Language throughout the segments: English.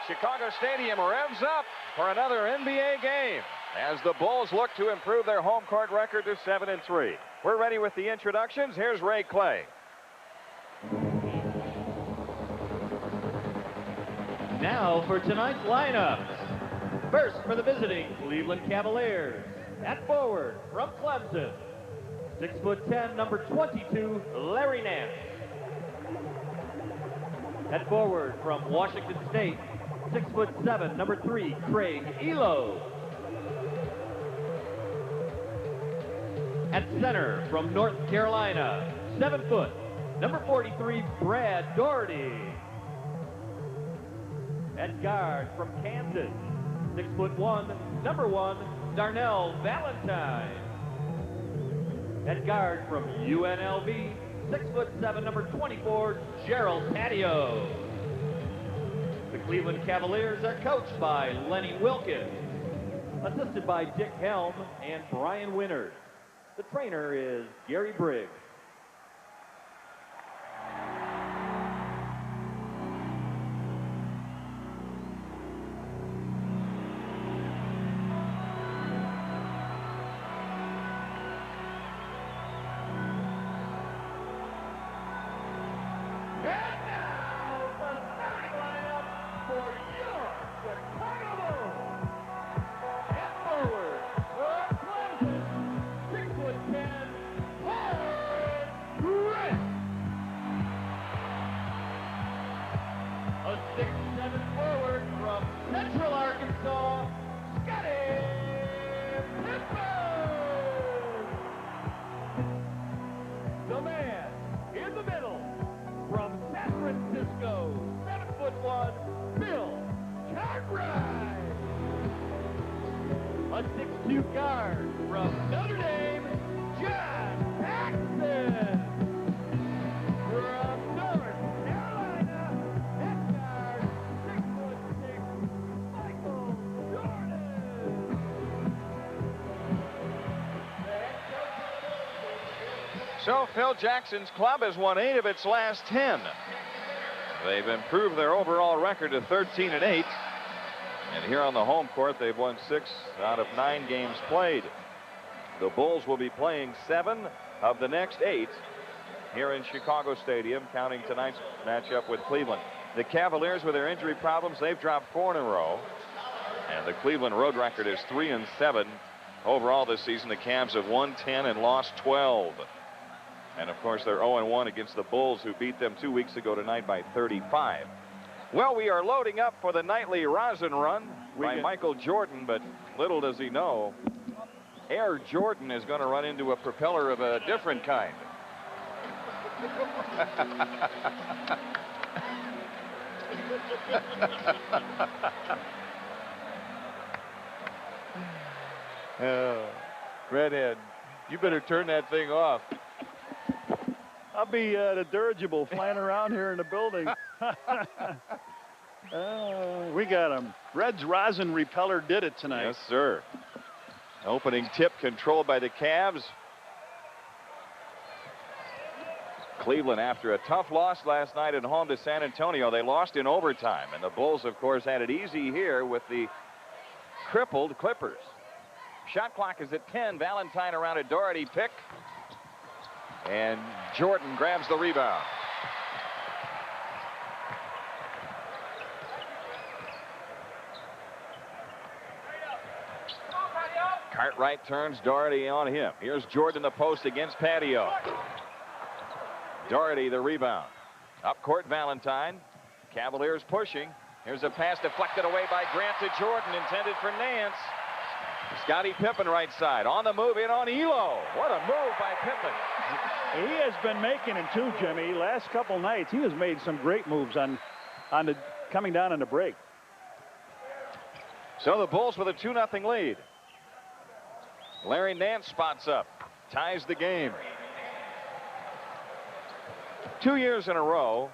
Chicago Stadium revs up for another NBA game as the Bulls look to improve their home court record to 7-3. We're ready with the introductions. Here's Ray Clay. Now for tonight's lineups. First for the visiting Cleveland Cavaliers. At forward from Clemson, 6'10", number 22, Larry Nance. At forward from Washington State, 6'7", number 3, Craig Elo. At center from North Carolina, 7 foot, number 43, Brad Daugherty. At guard from Kansas, 6'1", number 1, Darnell Valentine. At guard from UNLV, 6'7", number 24, Gerald Patio. The Cleveland Cavaliers are coached by Lenny Wilkins, assisted by Dick Helm and Brian Winters. The trainer is Gary Briggs. A 6'2" guard from Notre Dame, John Paxson. From North Carolina, at guard, 6'6", Michael Jordan. So Phil Jackson's club has won 8 of its last 10. They've improved their overall record to 13-8. And here on the home court, they've won 6 out of 9 games played. The Bulls will be playing 7 of the next 8 here in Chicago Stadium, counting tonight's matchup with Cleveland. The Cavaliers, with their injury problems, they've dropped 4 in a row. And the Cleveland road record is 3-7. Overall this season, the Cavs have won 10 and lost 12. And, of course, they're 0-1 against the Bulls, who beat them 2 weeks ago tonight by 35. Well, we are loading up for the nightly rosin run by Michael Jordan, but little does he know, Air Jordan is going to run into a propeller of a different kind. Redhead, you better turn that thing off. I'll be the dirigible flying around here in the building. We got him. Red's rosin repeller did it tonight. Yes, sir. Opening tip controlled by the Cavs. Cleveland, after a tough loss last night at home to San Antonio, they lost in overtime. And the Bulls, of course, had it easy here with the crippled Clippers. Shot clock is at 10. Valentine around a Daugherty pick. And Jordan grabs the rebound. Cartwright turns Daugherty on him. Here's Jordan the post against Patio. Daugherty the rebound. Up court Valentine. Cavaliers pushing. Here's a pass deflected away by Grant to Jordan, intended for Nance. Scottie Pippen right side. On the move in on Elo. What a move by Pippen. He has been making it too, Jimmy. Last couple nights, he has made some great moves on the coming down on the break. So the Bulls with a 2-0 lead. Larry Nance spots up, ties the game. 2 years in a row,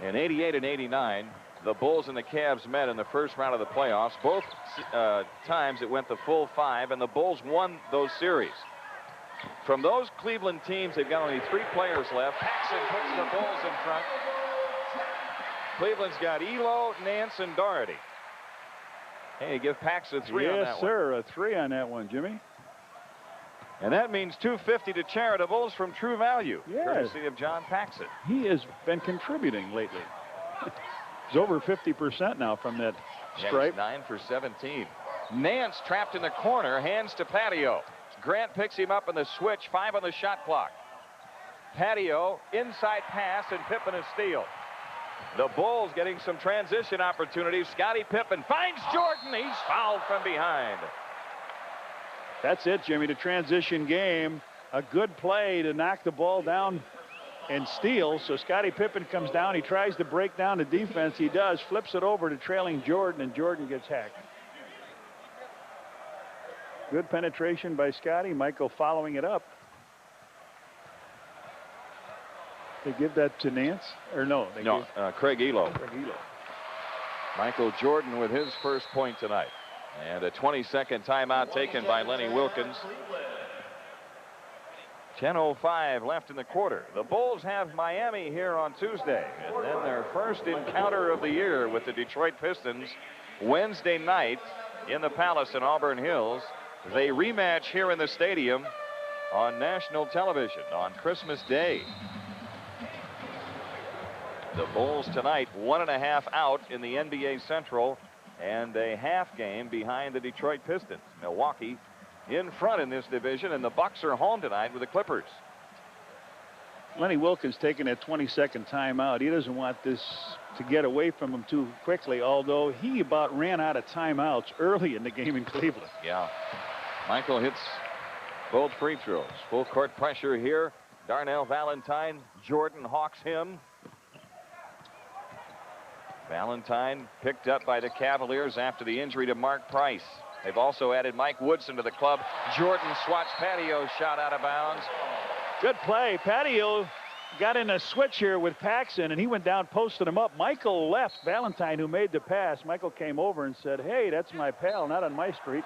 in 88 and 89, the Bulls and the Cavs met in the first round of the playoffs. Both times it went the full 5, and the Bulls won those series. From those Cleveland teams, they've got only 3 players left. Paxson puts the Bulls in front. Cleveland's got Elo, Nance, and Doherty. Hey, give Pax a 3 on that one. Yes, sir. A 3 on that one, Jimmy. And that means $250 to charitables from True Value, yes. courtesy of John Paxson. He has been contributing lately. He's over 50% now from that stripe. Yeah, 9 for 17. Nance trapped in the corner, hands to Patio. Grant picks him up in the switch, 5 on the shot clock. Patio, inside pass, and Pippen a steal. The Bulls getting some transition opportunities. Scottie Pippen finds Jordan. He's fouled from behind. That's it, Jimmy. The transition game. A good play to knock the ball down and steal. So Scottie Pippen comes down. He tries to break down the defense. He does. Flips it over to trailing Jordan, and Jordan gets hacked. Good penetration by Scottie. Michael following it up. They give that to Nance? Or no? Craig Elo. Craig Elo. Michael Jordan with his first point tonight. And a 20-second timeout taken by Lenny Wilkins. 10:05 left in the quarter. The Bulls have Miami here on Tuesday. And then their first encounter of the year with the Detroit Pistons Wednesday night in the Palace in Auburn Hills. They rematch here in the stadium on national television on Christmas Day. The Bulls tonight 1.5 out in the NBA Central and a half game behind the Detroit Pistons. Milwaukee in front in this division, and the Bucks are home tonight with the Clippers. Lenny Wilkins taking that 20-second timeout. He doesn't want this to get away from him too quickly, although he about ran out of timeouts early in the game in Cleveland. Yeah. Michael hits both free throws. Full court pressure here. Darnell Valentine. Jordan hawks him. Valentine picked up by the Cavaliers after the injury to Mark Price. They've also added Mike Woodson to the club. Jordan swats Patio's shot out of bounds. Good play. Patio got in a switch here with Paxson, and he went down, posted him up. Michael left Valentine, who made the pass. Michael came over and said, hey, that's my pal, not on my street.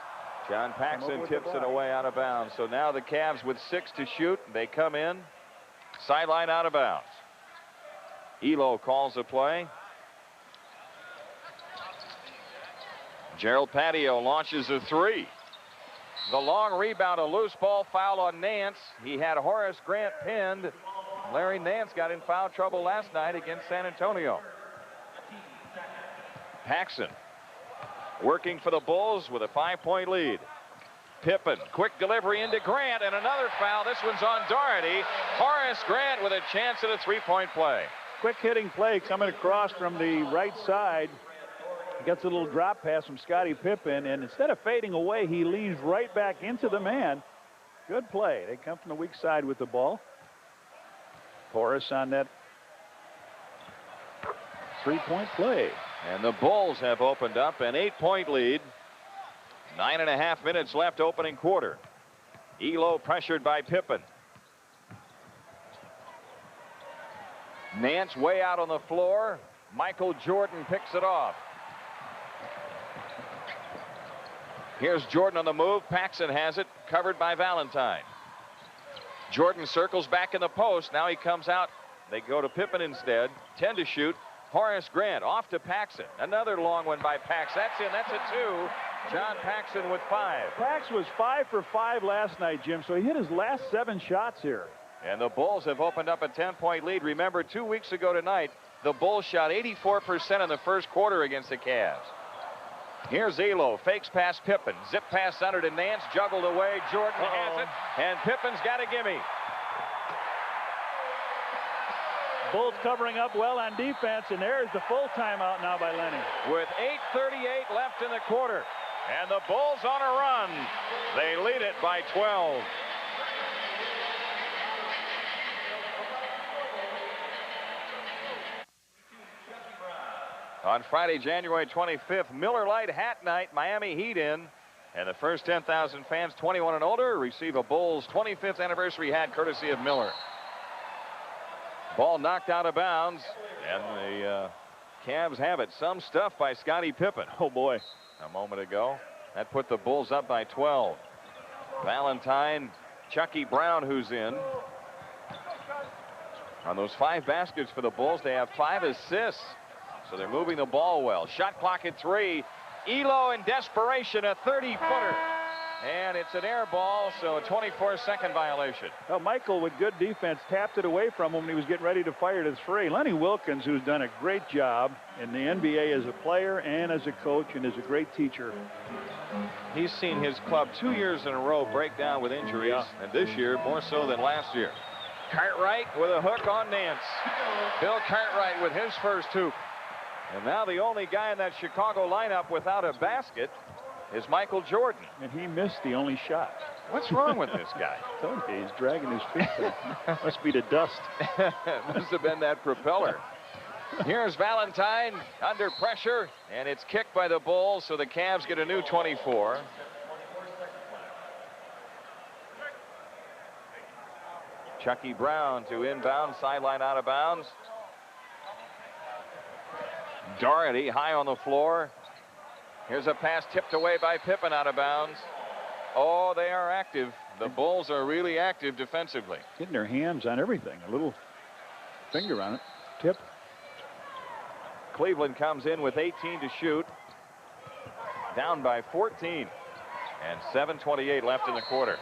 John Paxson tips it away out of bounds. So now the Cavs with 6 to shoot. They come in. Sideline out of bounds. Elo calls the play. Gerald Patio launches a 3. The long rebound, a loose ball, foul on Nance. He had Horace Grant pinned. Larry Nance got in foul trouble last night against San Antonio. Paxson working for the Bulls with a 5-point lead. Pippen, quick delivery into Grant, and another foul. This one's on Doherty. Horace Grant with a chance at a 3-point play. Quick hitting play coming across from the right side. Gets a little drop pass from Scottie Pippen, and instead of fading away, he leans right back into the man. Good play. They come from the weak side with the ball. Horace on that 3-point play. And the Bulls have opened up an 8-point lead. 9.5 minutes left opening quarter. Elo pressured by Pippen. Nance way out on the floor. Michael Jordan picks it off. Here's Jordan on the move. Paxson has it, covered by Valentine. Jordan circles back in the post. Now he comes out. They go to Pippen instead. 10 to shoot. Horace Grant off to Paxson. Another long one by Pax. That's in. That's a 2. John Paxson with 5. Pax was 5 for 5 last night, Jim, so he hit his last 7 shots here. And the Bulls have opened up a 10-point lead. Remember, 2 weeks ago tonight, the Bulls shot 84% in the first quarter against the Cavs. Here's Elo, fakes past Pippen, zip pass under to Nance, juggled away. Jordan has it, and Pippen's got a gimme. Bulls covering up well on defense, and there's the full timeout now by Lenny. With 8:38 left in the quarter, and the Bulls on a run. They lead it by 12. On Friday, January 25th, Miller Lite Hat Night, Miami Heat in. And the first 10,000 fans 21 and older receive a Bulls 25th anniversary hat courtesy of Miller. Ball knocked out of bounds, and the Cavs have it. Some stuff by Scottie Pippen. Oh, boy. A moment ago. That put the Bulls up by 12. Valentine, Chucky Brown, who's in. On those 5 baskets for the Bulls, they have 5 assists. So they're moving the ball well. Shot clock at 3. Elo in desperation, a 30-footer. And it's an air ball, so a 24-second violation. Well, Michael, with good defense, tapped it away from him when he was getting ready to fire to 3. Lenny Wilkins, who's done a great job in the NBA as a player and as a coach and is a great teacher. He's seen his club 2 years in a row break down with injuries, and this year more so than last year. Cartwright with a hook on Nance. Bill Cartwright with his first hoop. And now the only guy in that Chicago lineup without a basket is Michael Jordan. And he missed the only shot. What's wrong with this guy? Okay, he's dragging his feet there. Must be the dust. Must have been that propeller. Here's Valentine under pressure, and it's kicked by the Bulls, so the Cavs get a new 24. Chucky Brown to inbound, sideline out of bounds. Doherty high on the floor. Here's a pass tipped away by Pippen out of bounds. Oh, they are active. The Bulls are really active defensively. Getting their hands on everything. A little finger on it. Tip. Cleveland comes in with 18 to shoot. Down by 14. And 7:28 left in the quarter.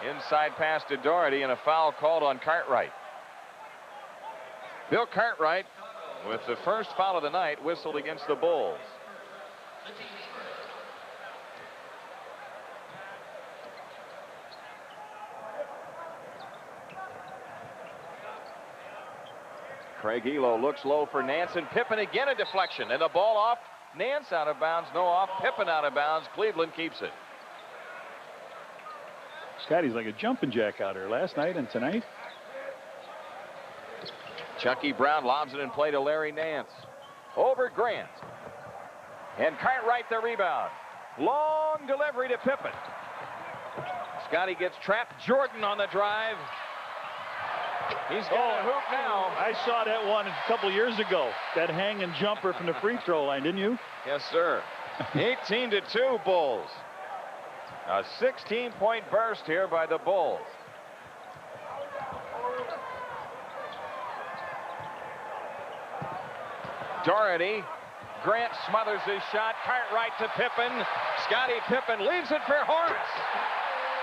Inside pass to Doherty and a foul called on Cartwright. Bill Cartwright, with the first foul of the night, whistled against the Bulls. Craig Elo looks low for Nance, and Pippen again a deflection, and the ball off. Nance out of bounds, no off. Pippen out of bounds. Cleveland keeps it. Scotty's like a jumping jack out there last night and tonight. Chucky Brown lobs it in play to Larry Nance. Over Grant. And Cartwright the rebound. Long delivery to Pippen. Scotty gets trapped. Jordan on the drive. He's got a hoop now. I saw that one a couple years ago. That hanging jumper from the free throw line, didn't you? Yes, sir. 18-2 Bulls. A 16-point burst here by the Bulls. Doherty. Grant smothers his shot. Cartwright to Pippen. Scottie Pippen leaves it for Horace.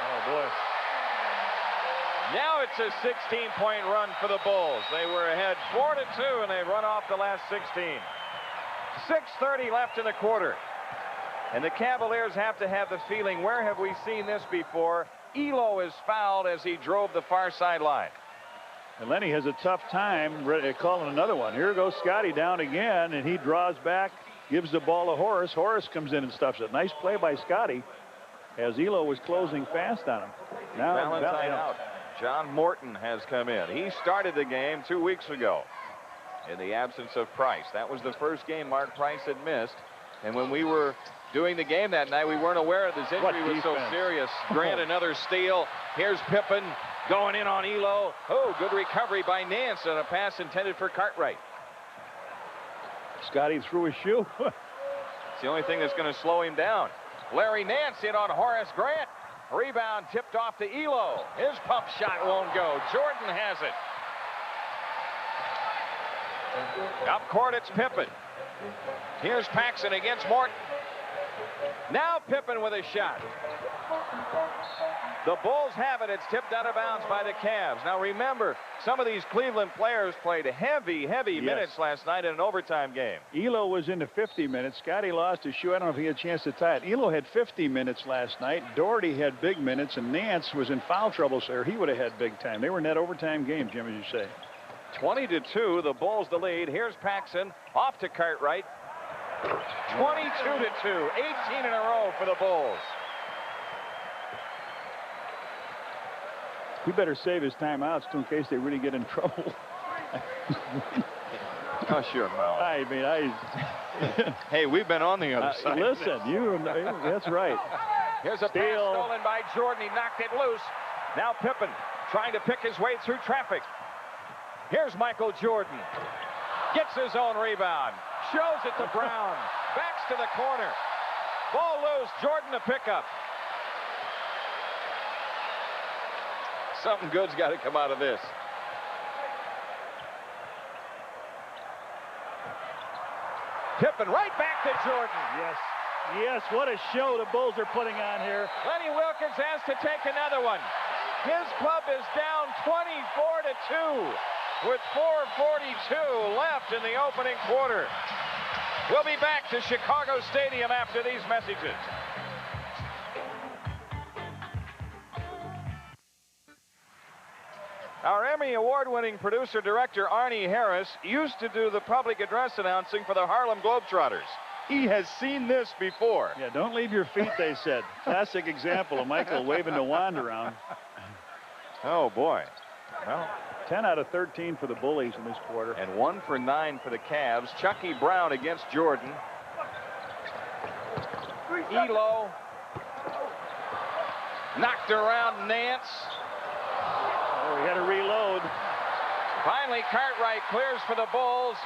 Oh, boy. Now it's a 16-point run for the Bulls. They were ahead 4-2, and they run off the last 16. 6:30 left in the quarter. And the Cavaliers have to have the feeling, where have we seen this before? Elo is fouled as he drove the far sideline. And Lenny has a tough time calling another one. Here goes Scotty down again, and he draws back, gives the ball to Horace. Horace comes in and stuffs it. Nice play by Scotty as Elo was closing fast on him. Now Valentine out. John Morton has come in. He started the game 2 weeks ago in the absence of Price. That was the first game Mark Price had missed. And when we were doing the game that night, we weren't aware of this injury was so serious. Grant another steal. Here's Pippen going in on Elo. Oh, good recovery by Nance on a pass intended for Cartwright. Scotty threw his shoe. It's the only thing that's going to slow him down. Larry Nance in on Horace Grant. Rebound tipped off to Elo. His pump shot won't go. Jordan has it. Up court, it's Pippen. Here's Paxson against Morton. Now Pippen with a shot. The Bulls have it. It's tipped out of bounds by the Cavs. Now remember, some of these Cleveland players played heavy minutes last night in an overtime game. Elo was into 50 minutes. Scotty lost his shoe. I don't know if he had a chance to tie it. Elo had 50 minutes last night. Doherty had big minutes, and Nance was in foul trouble, sir. He would have had big time. They were in that overtime game, Jim, as you say. 20-2, the Bulls the lead. Here's Paxson off to Cartwright. 22-2, 18 in a row for the Bulls. He better save his timeouts too, in case they really get in trouble. Hush your mouth. I mean, hey, we've been on the other side. Listen, that's right. Here's a pass stolen by Jordan. He knocked it loose. Now Pippen trying to pick his way through traffic. Here's Michael Jordan. Gets his own rebound. Shows it to Brown. Backs to the corner. Ball loose. Jordan to pick up. Something good's got to come out of this. Pippen right back to Jordan. Yes. Yes, what a show the Bulls are putting on here. Lenny Wilkins has to take another one. His club is down 24-2 with 4:42 left in the opening quarter. We'll be back to Chicago Stadium after these messages. Our Emmy Award-winning producer-director Arnie Harris used to do the public address announcing for the Harlem Globetrotters. He has seen this before. Yeah, don't leave your feet, they said. Classic example of Michael waving the wand around. Oh, boy. Well, 10 out of 13 for the Bullies in this quarter. and 1 for 9 for the Cavs. Chucky Brown against Jordan. Elo knocked around Nance. Oh, he had to reload. Finally, Cartwright clears for the Bulls.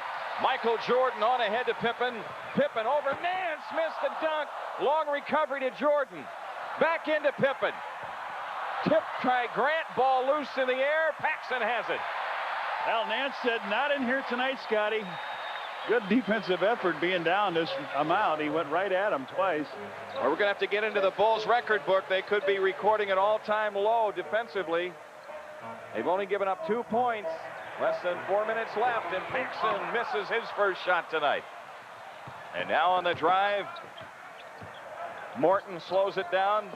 Michael Jordan on ahead to Pippen. Pippen over Nance, missed the dunk. Long recovery to Jordan. Back into Pippen. Tip try Grant, ball loose in the air. Paxson has it. Well, Nance said, not in here tonight, Scotty. Good defensive effort being down this amount. He went right at him twice. Well, we're going to have to get into the Bulls record book. They could be recording an all-time low defensively. They've only given up 2 points. Less than 4 minutes left, and Paxson misses his first shot tonight. And now on the drive, Morton slows it down.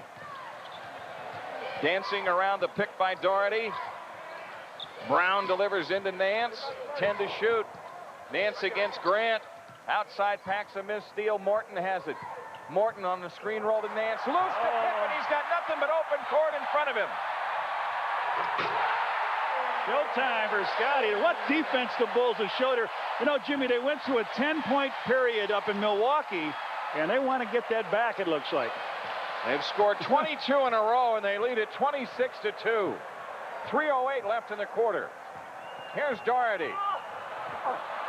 Dancing around the pick by Doherty. Brown delivers into Nance. 10 to shoot. Nance against Grant. Outside Paxson missed steal. Morton has it. Morton on the screen roll to Nance. Loose to Pippen. He's got nothing but open court in front of him. Showtime for Scotty. What defense the Bulls have showed her. You know, Jimmy, they went through a 10-point period up in Milwaukee, and they want to get that back, it looks like. They've scored 22 in a row, and they lead it 26-2. 3:08 left in the quarter. Here's Doherty.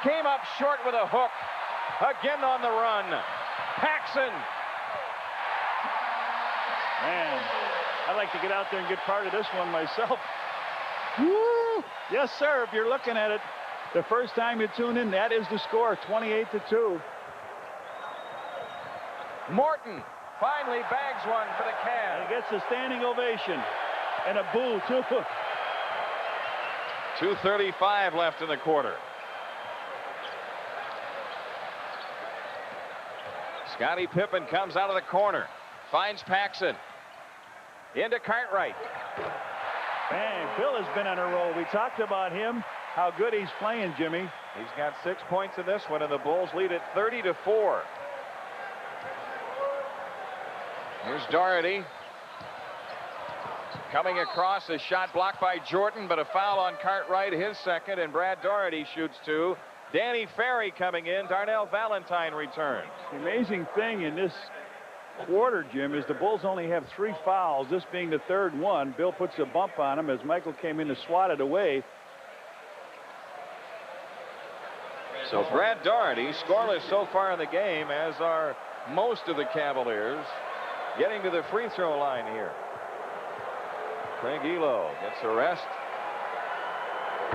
Came up short with a hook. Again on the run. Paxson. Man, I'd like to get out there and get part of this one myself. Woo! Yes, sir. If you're looking at it the first time you tune in, that is the score, 28-2. Morton finally bags one for the Cavs. He gets a standing ovation and a boo, too. 2:35 left in the quarter. Scottie Pippen comes out of the corner. Finds Paxson. Into Cartwright. Man, Bill has been on a roll. We talked about him, how good he's playing, Jimmy. He's got 6 points in this one, and the Bulls lead it 30-4. Here's Doherty. Coming across, a shot blocked by Jordan, but a foul on Cartwright, his second, and Brad Doherty shoots 2. Danny Ferry coming in. Darnell Valentine returns. The amazing thing in this quarter, Jim, is the Bulls only have 3 fouls, this being the third one. Bill puts a bump on him as Michael came in to swat it away. So Brad Doherty scoreless so far in the game, as are most of the Cavaliers. Getting to the free throw line here. Craig Elo gets a rest.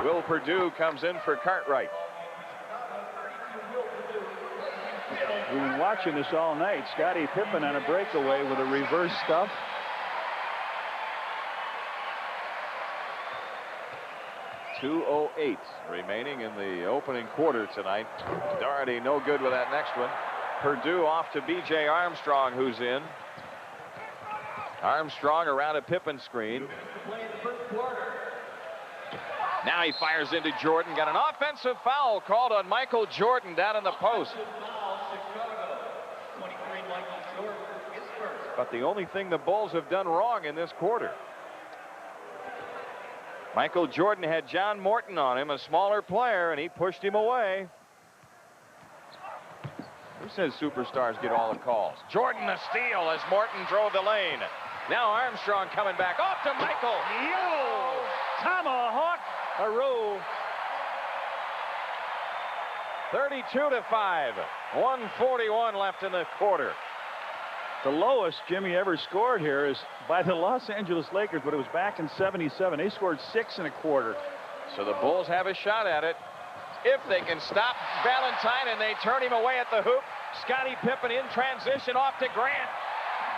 Will Perdue comes in for Cartwright. We've been watching this all night. Scottie Pippen on a breakaway with a reverse stuff. .208 remaining in the opening quarter tonight. Doherty no good with that next one. Perdue off to B.J. Armstrong, who's in. Armstrong around a Pippen screen. Now he fires into Jordan. Got an offensive foul called on Michael Jordan down in the post. But the only thing the Bulls have done wrong in this quarter. Michael Jordan had John Morton on him, a smaller player, and he pushed him away. Who says superstars get all the calls? Jordan the steal as Morton drove the lane. Now Armstrong coming back off to Michael. Yo! Tomahawk! A roll. 32-5. 1:41 left in the quarter. The lowest Jimmy ever scored here is by the Los Angeles Lakers, but it was back in '77. They scored 6 in a quarter. So the Bulls have a shot at it. if they can stop Valentine, and they turn him away at the hoop. Scottie Pippen in transition off to Grant.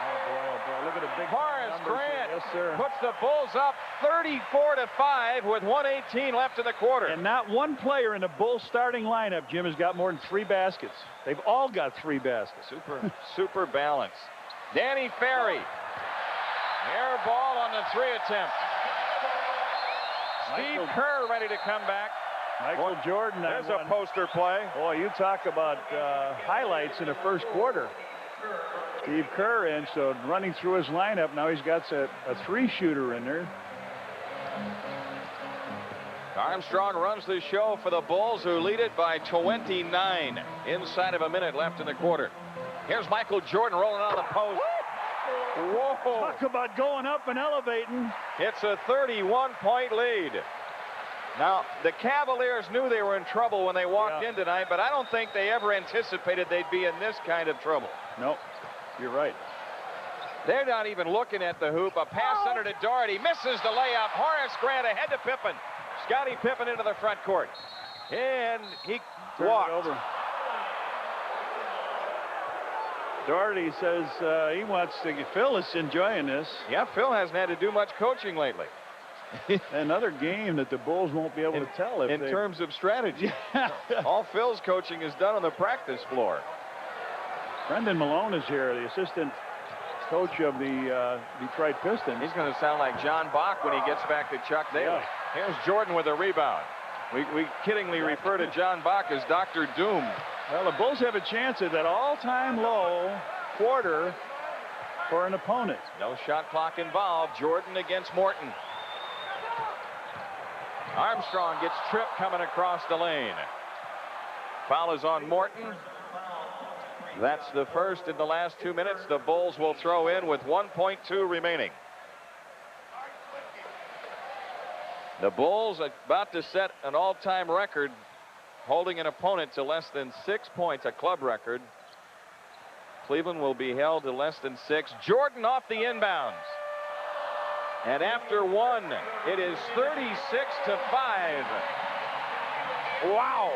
Oh, boy, look at the big Horace numbers Grant here. Yes, sir. puts the Bulls up 34-5 with 1:18 left in the quarter. And not one player in the Bulls starting lineup, Jim, has got more than 3 baskets. They've all got 3 baskets. Super balance. Danny Ferry. Air ball on the 3 attempt. Steve Kerr ready to come back. Michael Jordan. There's a poster play. Boy, you talk about highlights in the first quarter. Steve Kerr in, so running through his lineup. Now he's got a 3-shooter in there. Armstrong runs the show for the Bulls, who lead it by 29. Inside of a minute left in the quarter. Here's Michael Jordan rolling on the post. Whoa. Talk about going up and elevating. It's a 31-point lead. Now, the Cavaliers knew they were in trouble when they walked in tonight, but I don't think they ever anticipated they'd be in this kind of trouble. Nope, you're right. They're not even looking at the hoop. A pass under to Doherty. Misses the layup. Horace Grant ahead to Pippen. Scottie Pippen into the front court. And he walked. Over. Doherty says he wants to get. Phil is enjoying this. Yeah, Phil hasn't had to do much coaching lately. Another game that the Bulls won't be able to tell if in terms of strategy. All Phil's coaching is done on the practice floor. Brendan Malone is here, the assistant coach of the Detroit Pistons. He's going to sound like John Bach when he gets back to Chuck Daly. Yeah. Here's Jordan with a rebound. We kiddingly refer to John Bach as Dr. Doom. Well, the Bulls have a chance at that all-time low quarter for an opponent. No shot clock involved. Jordan against Morton. Armstrong gets tripped coming across the lane. Foul is on Morton. That's the first in the last 2 minutes. The Bulls will throw in with 1.2 remaining. The Bulls are about to set an all-time record, holding an opponent to less than 6 points, a club record. Cleveland will be held to less than 6. Jordan off the inbounds. And after 1, it is 36-5. Wow.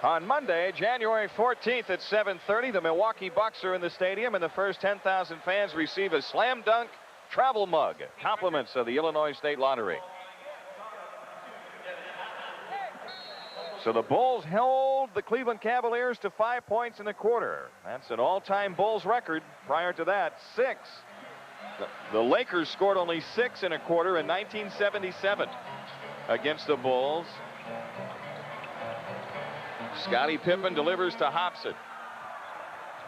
On Monday, January 14th at 7:30, the Milwaukee Bucks are in the stadium, and the first 10,000 fans receive a slam dunk travel mug, compliments of the Illinois State Lottery. So the Bulls held the Cleveland Cavaliers to 5 points in the quarter. That's an all-time Bulls record. Prior to that, 6. The Lakers scored only 6 in a quarter in 1977 against the Bulls. Scottie Pippen delivers to Hobson.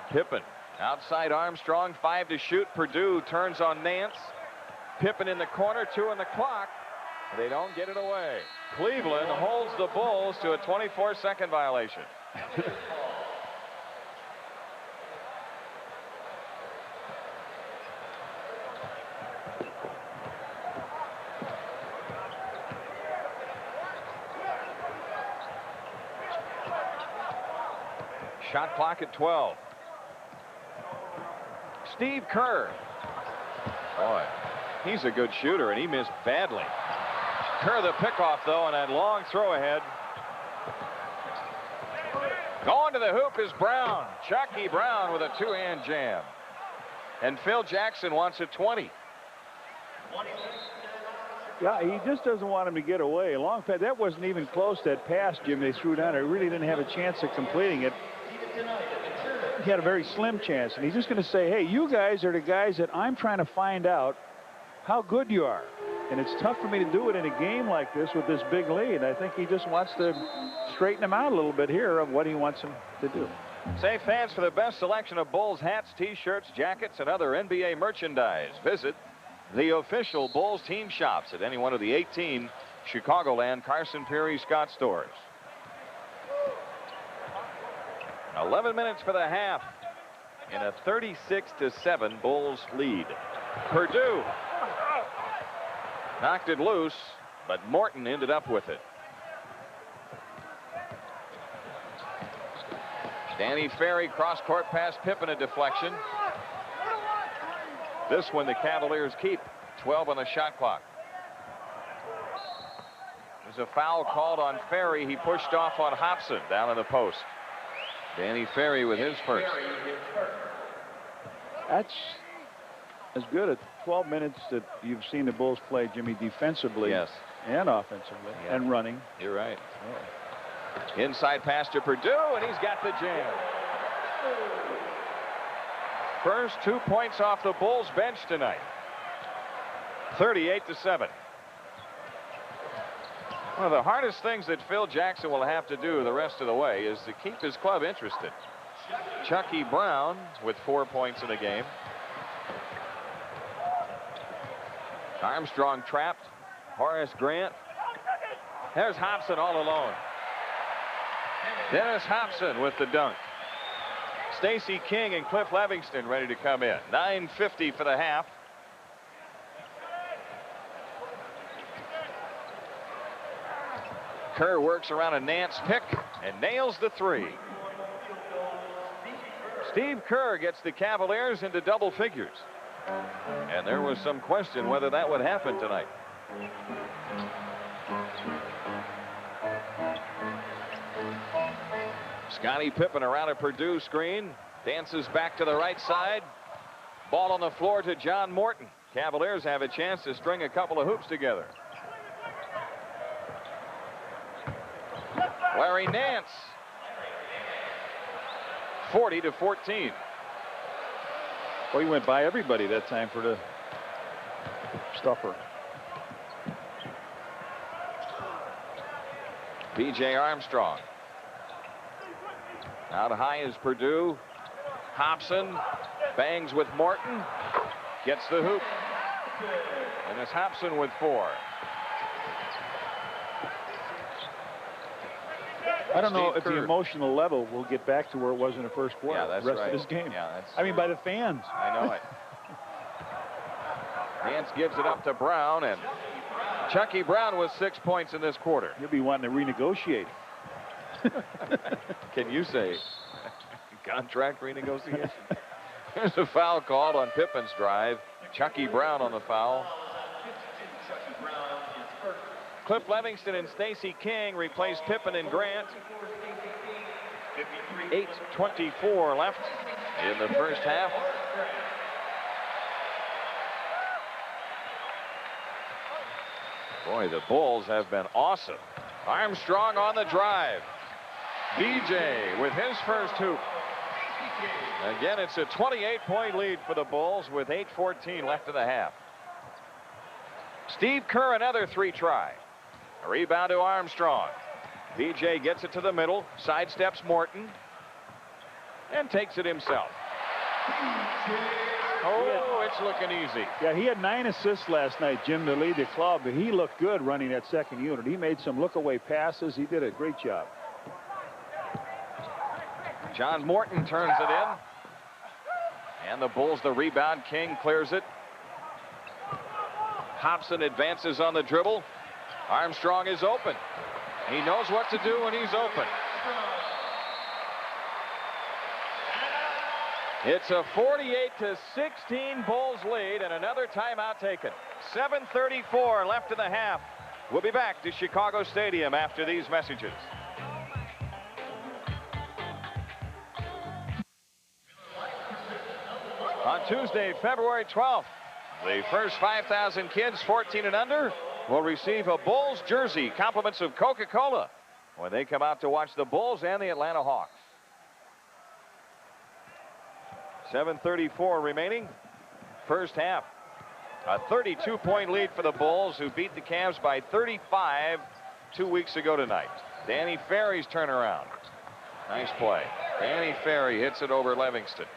Pippen outside Armstrong, 5 to shoot. Purdue turns on Nance. Pippen in the corner, 2 on the clock. They don't get it away. Cleveland holds the Bulls to a 24-second violation. Shot clock at 12. Steve Kerr. Boy, he's a good shooter, and he missed badly. Kerr the pickoff, though, and that long throw ahead. Going to the hoop is Brown. Chucky Brown with a 2-hand jam. And Phil Jackson wants a 20. Yeah, he just doesn't want him to get away. Long pass. That wasn't even close, that pass, Jim, they threw down. He really didn't have a chance of completing it. He had a very slim chance, and he's just going to say, hey, you guys are the guys that I'm trying to find out how good you are. And it's tough for me to do it in a game like this with this big lead. I think he just wants to straighten him out a little bit here of what he wants him to do. Say, fans, for the best selection of Bulls hats, T-shirts, jackets, and other NBA merchandise, visit the official Bulls team shops at any one of the 18 Chicagoland Carson Peary Scott stores. 11 minutes for the half in a 36-7 Bulls lead. Purdue knocked it loose, but Morton ended up with it. Danny Ferry cross-court pass Pippen, a deflection. This one the Cavaliers keep. 12 on the shot clock. There's a foul called on Ferry. He pushed off on Hobson down in the post. Danny Ferry with his first. That's as good as 12 minutes that you've seen the Bulls play, Jimmy, defensively. Yes. And offensively. Yeah. And running. You're right. Yeah. Inside pass to Purdue, and he's got the jam. First 2 points off the Bulls bench tonight. 38-7. One of the hardest things that Phil Jackson will have to do the rest of the way is to keep his club interested. Chucky Brown with 4 points in the game. Armstrong trapped. Horace Grant. There's Hobson all alone. Dennis Hobson with the dunk. Stacey King and Cliff Levingston ready to come in. 9:50 for the half. Kerr works around a Nance pick and nails the three. Steve Kerr gets the Cavaliers into double figures. And there was some question whether that would happen tonight. Scottie Pippen around a Purdue screen. Dances back to the right side. Ball on the floor to John Morton. Cavaliers have a chance to string a couple of hoops together. Larry Nance. 40-14. Well, he went by everybody that time for the stuffer. B.J. Armstrong. Out high is Purdue. Hobson bangs with Morton. Gets the hoop. And it's Hobson with 4. I don't know if the emotional level will get back to where it was in the first quarter. Yeah, that's the rest right. of this game. Yeah, that's I mean, by the fans. I know it. Nance gives it up to Brown, and Chucky Brown with 6 points in this quarter. You'll be wanting to renegotiate. Can you say contract renegotiation? There's a foul called on Pippen's drive. Chucky Brown on the foul. Cliff Levingston and Stacey King replace Pippen and Grant. 8:24 left in the first half. Boy, the Bulls have been awesome. Armstrong on the drive. BJ with his first hoop. Again, it's a 28-point lead for the Bulls with 8:14 left in the half. Steve Kerr, another three try. A rebound to Armstrong. BJ gets it to the middle, sidesteps Morton, and takes it himself. Oh, it's looking easy. Yeah, he had 9 assists last night, Jim, to lead the club, but he looked good running that second unit. He made some look-away passes. He did a great job. John Morton turns it in. And the Bulls the rebound. King clears it. Hobson advances on the dribble. Armstrong is open. He knows what to do when he's open. It's a 48-16 Bulls lead and another timeout taken. 7:34 left in the half. We'll be back to Chicago Stadium after these messages. On Tuesday, February 12th, the first 5,000 kids 14 and under will receive a Bulls jersey, compliments of Coca-Cola, when they come out to watch the Bulls and the Atlanta Hawks. 7:34 remaining. First half. A 32-point lead for the Bulls, who beat the Cavs by 35 2 weeks ago tonight. Danny Ferry's turnaround. Nice play. Danny Ferry hits it over Levingston.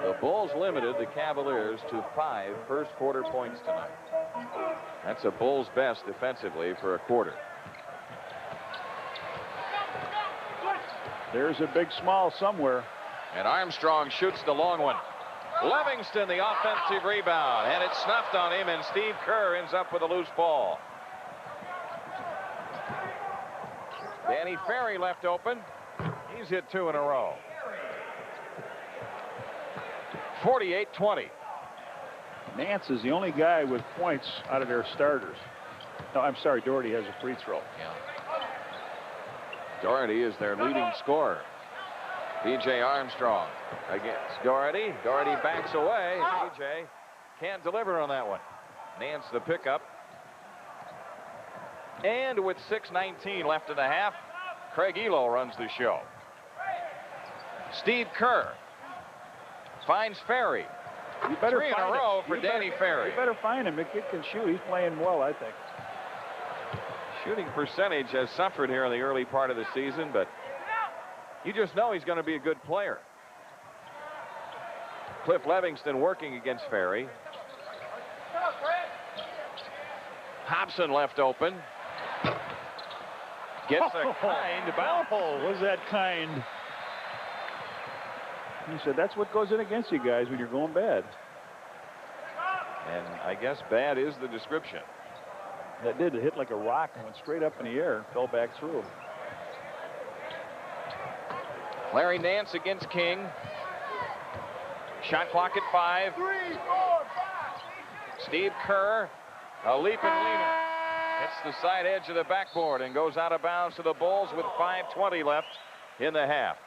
The Bulls limited the Cavaliers to 5 first-quarter points tonight. That's a Bulls' best defensively for a quarter. There's a big small somewhere. And Armstrong shoots the long one. Levingston, the offensive rebound, and it's snuffed on him, and Steve Kerr ends up with a loose ball. Danny Ferry left open. He's hit 2 in a row. 48-20. Nance is the only guy with points out of their starters. No, I'm sorry, Doherty has a free throw. Yeah. Doherty is their leading scorer. B.J. Armstrong against Doherty. Doherty backs away. B.J. can't deliver on that one. Nance the pickup. And with 6:19 left in the half, Craig Elo runs the show. Steve Kerr finds Ferry. You better 3 in a row for Danny Ferry. You better find him. If he can shoot, he's playing well, I think. Shooting percentage has suffered here in the early part of the season, but you just know he's going to be a good player. Cliff Levingston working against Ferry. Hobson left open. Gets a kind bounce. Was that kind? He said that's what goes in against you guys when you're going bad. And I guess bad is the description. That did. It hit like a rock and went straight up in the air and fell back through. Larry Nance against King. Shot clock at 5. Steve Kerr, a leaping leaner. Hits the side edge of the backboard and goes out of bounds to the Bulls with 5:20 left in the half.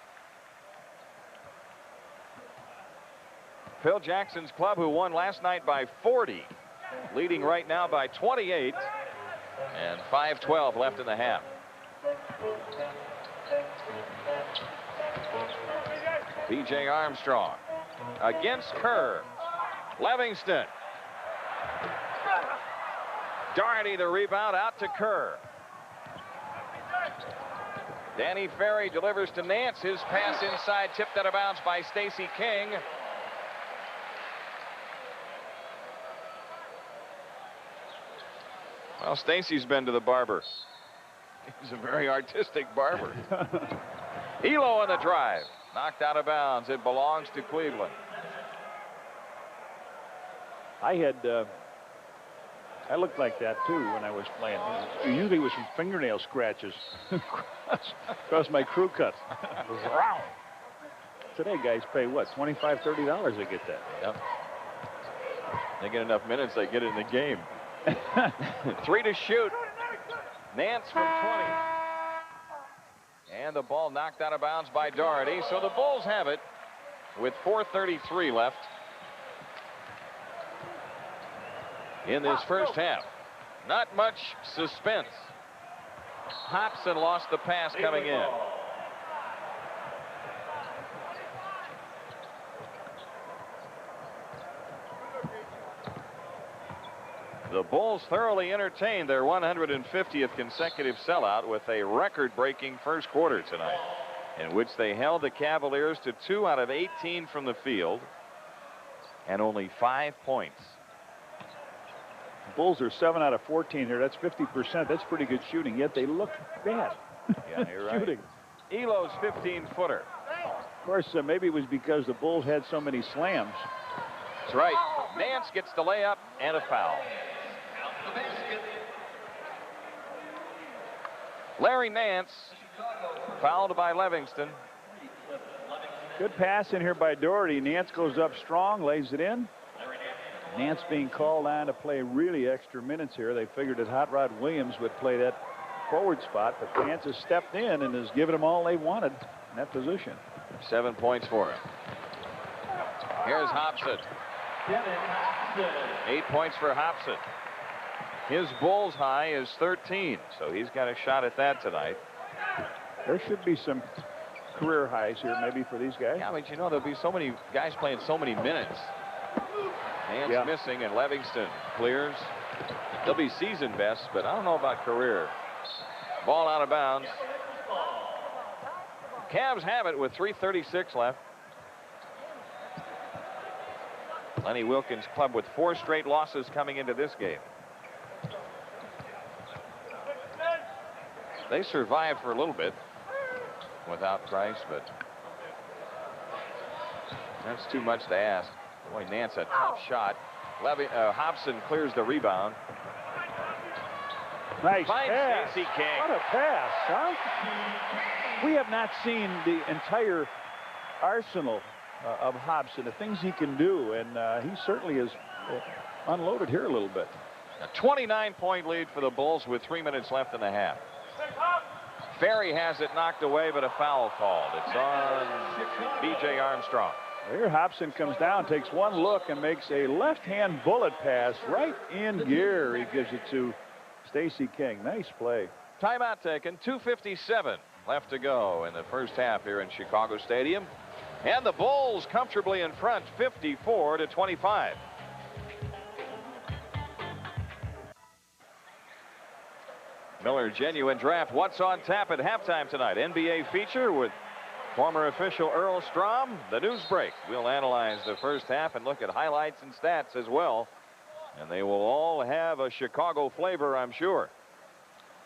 Phil Jackson's club, who won last night by 40, leading right now by 28, and 5:12 left in the half. B.J. Armstrong against Kerr. Levingston. Doherty the rebound, out to Kerr. Danny Ferry delivers to Nance. His pass inside, tipped out of bounds by Stacey King. Well, Stacey's been to the barber. He's a very artistic barber. Elo on the drive. Knocked out of bounds. It belongs to Cleveland. I looked like that too when I was playing. Usually it was from fingernail scratches across my crew cut. Today guys pay what, $25, $30 to get that. Yep. They get enough minutes, they get it in the game. 3 to shoot. Nance from 20. And the ball knocked out of bounds by Doherty. So the Bulls have it with 4:33 left in this first half. Not much suspense. Hobson lost the pass coming in. The Bulls thoroughly entertained their 150th consecutive sellout with a record-breaking first quarter tonight, in which they held the Cavaliers to 2 out of 18 from the field and only 5 points. The Bulls are 7 out of 14 here. That's 50%. That's pretty good shooting, yet they look bad. Yeah, you're right. Shooting. Elo's 15-footer. Of course, maybe it was because the Bulls had so many slams. That's right. Nance gets the layup and a foul. Larry Nance fouled by Levingston. Good pass in here by Doherty. Nance goes up strong, lays it in. Nance being called on to play really extra minutes here. They figured that Hot Rod Williams would play that forward spot, but Nance has stepped in and has given them all they wanted in that position. 7 points for him. Here's Hobson. 8 points for Hobson. His Bulls high is 13, so he's got a shot at that tonight. There should be some career highs here maybe for these guys. Yeah, but you know, there'll be so many guys playing so many minutes. Nance missing, and Levingston clears. They'll be season best, but I don't know about career. Ball out of bounds. Cavs have it with 3:36 left. Lenny Wilkins' club with 4 straight losses coming into this game. They survived for a little bit without Price, but that's too much to ask. Boy, Nance, a tough shot. Hobson clears the rebound. Nice Finds pass. Stacey King. What a pass, huh? We have not seen the entire arsenal of Hobson, the things he can do, and he certainly is unloaded here a little bit. A 29-point lead for the Bulls with 3 minutes left in the half. Ferry has it knocked away, but a foul called. It's on B.J. Armstrong. Here Hobson comes down, takes one look, and makes a left-hand bullet pass right in gear. He gives it to Stacey King. Nice play. Timeout taken. 2:57 left to go in the first half here in Chicago Stadium. And the Bulls comfortably in front, 54-25. Miller Genuine Draft. What's on tap at halftime tonight? NBA feature with former official Earl Strom. The news break. We'll analyze the first half and look at highlights and stats as well. And they will all have a Chicago flavor, I'm sure.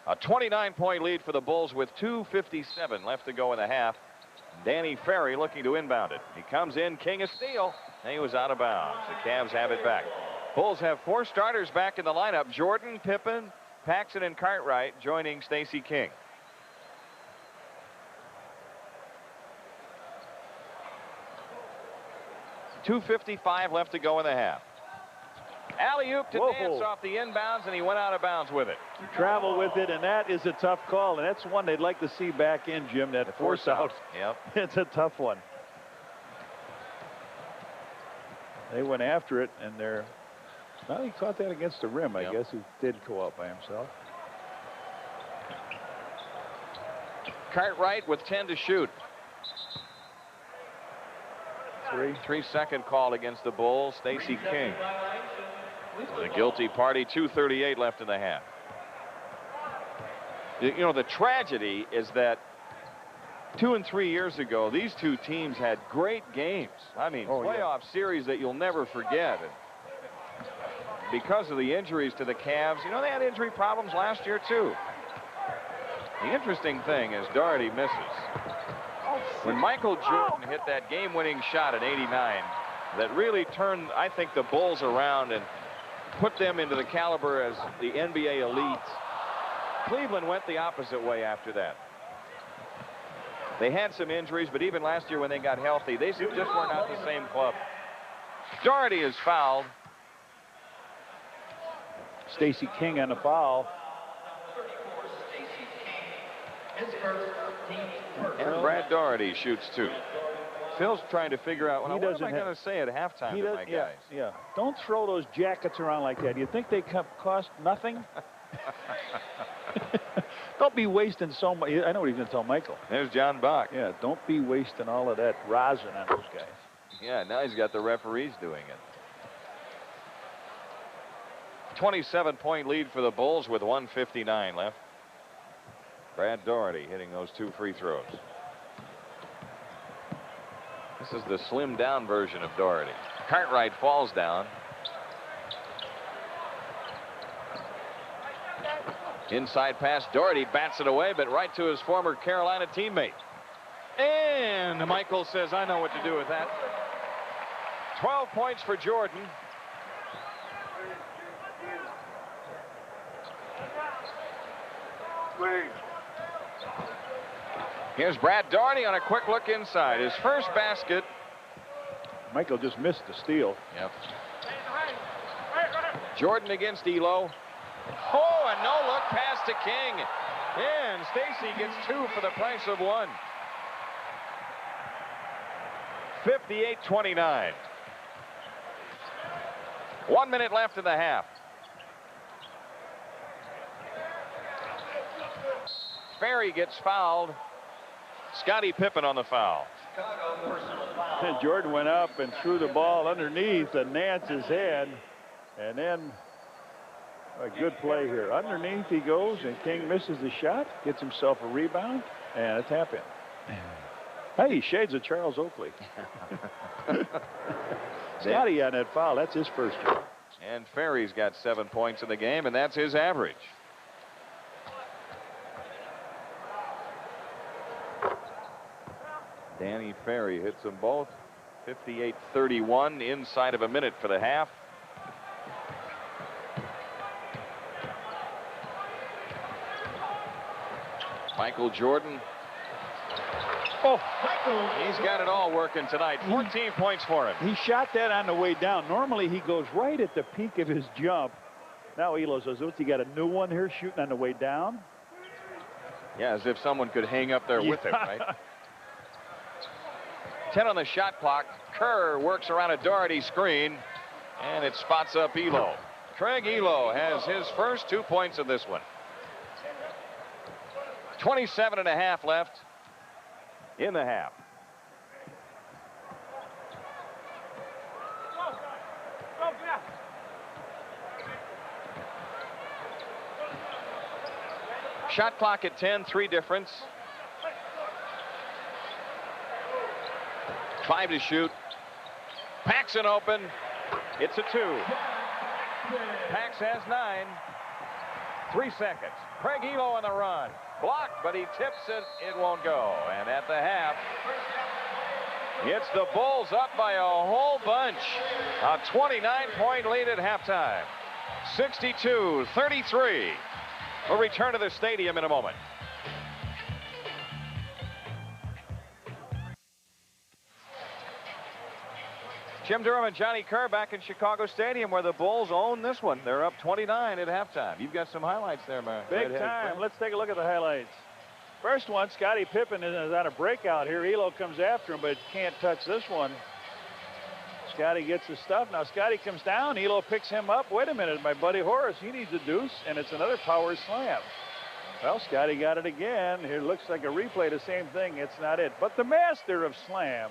A 29-point lead for the Bulls with 2:57 left to go in the half. Danny Ferry looking to inbound it. He comes in, king of steel, and he was out of bounds. The Cavs have it back. Bulls have 4 starters back in the lineup. Jordan, Pippen, Paxson, and Cartwright joining Stacey King. .255 left to go in the half. Alley-oop to Nance off the inbounds, and he went out of bounds with it. Travel with it, and that is a tough call, and that's one they'd like to see back in, Jim, that force out. Yep. It's a tough one. They went after it, and they're... Well, he caught that against the rim, I guess. He did go out by himself. Cartwright with 10 to shoot. 3-second call against the Bulls. Stacey King. The guilty party. 2:38 left in the half. You know, the tragedy is that 2 and 3 years ago, these two teams had great games. I mean, playoff series that you'll never forget. And because of the injuries to the Cavs, you know, they had injury problems last year, too. The interesting thing is Doherty misses. When Michael Jordan hit that game-winning shot at 89, that really turned, I think, the Bulls around and put them into the caliber as the NBA elites. Cleveland went the opposite way after that. They had some injuries, but even last year when they got healthy, they just were not the same club. Doherty is fouled. Stacey King on the foul. And Brad Doherty shoots 2. Phil's trying to figure out, what am I going to say at halftime to my guys? Yeah. Don't throw those jackets around like that. You think they cost nothing? Don't be wasting so much. I know what he's going to tell Michael. There's John Bach. Yeah, don't be wasting all of that rosin on those guys. Yeah, now he's got the referees doing it. 27-point lead for the Bulls with 1:59 left. Brad Doherty hitting those 2 free throws. This is the slimmed down version of Doherty. Cartwright falls down. Inside pass. Doherty bats it away, but right to his former Carolina teammate. And Michael says, I know what to do with that. 12 points for Jordan. Here's Brad Doherty on a quick look inside. His first basket. Michael just missed the steal. Yep. Jordan against Elo. Oh, a no-look pass to King. And Stacey gets 2 for the price of 1. 58-29. 1 minute left in the half. Ferry gets fouled. Scottie Pippen on the foul. And Jordan went up and threw the ball underneath Nance's head. And then a good play here. Underneath he goes, and King misses the shot, gets himself a rebound, and a tap in. Hey, shades of Charles Oakley. Scottie on that foul. That's his first job. And Ferry's got 7 points in the game, and that's his average. Danny Ferry hits them both. 58-31 inside of a minute for the half. Michael Jordan. Oh, He's got it all working tonight. 14 points for him. he shot that on the way down. Normally he goes right at the peak of his jump. Now Elo says, "Oops, he got a new one here shooting on the way down." Yeah, as if someone could hang up there with him, right? 10 on the shot clock. Kerr works around a Doherty screen, and it spots up Elo. Craig Elo has his first 2 points of this one. 27.5 left in the half. Shot clock at 10, 3 difference. 5 to shoot. Paxson open. It's a 2. Pax has 9. 3 seconds. Craig Elo on the run. Blocked, but he tips it. It won't go. And at the half, it's the Bulls up by a whole bunch. A 29-point lead at halftime. 62-33. We'll return to the stadium in a moment. Jim Durham and Johnny Kerr back in Chicago Stadium, where the Bulls own this one. They're up 29 at halftime. You've got some highlights there, man. Big time. Let's take a look at the highlights. First one, Scottie Pippen is on a breakout here. Elo comes after him, but can't touch this one. Scottie gets his stuff. Now Scottie comes down. Elo picks him up. Wait a minute, my buddy Horace, he needs a deuce, and it's another power slam. Well, Scottie got it again. Here looks like a replay of the same thing. It's not it. But the master of slam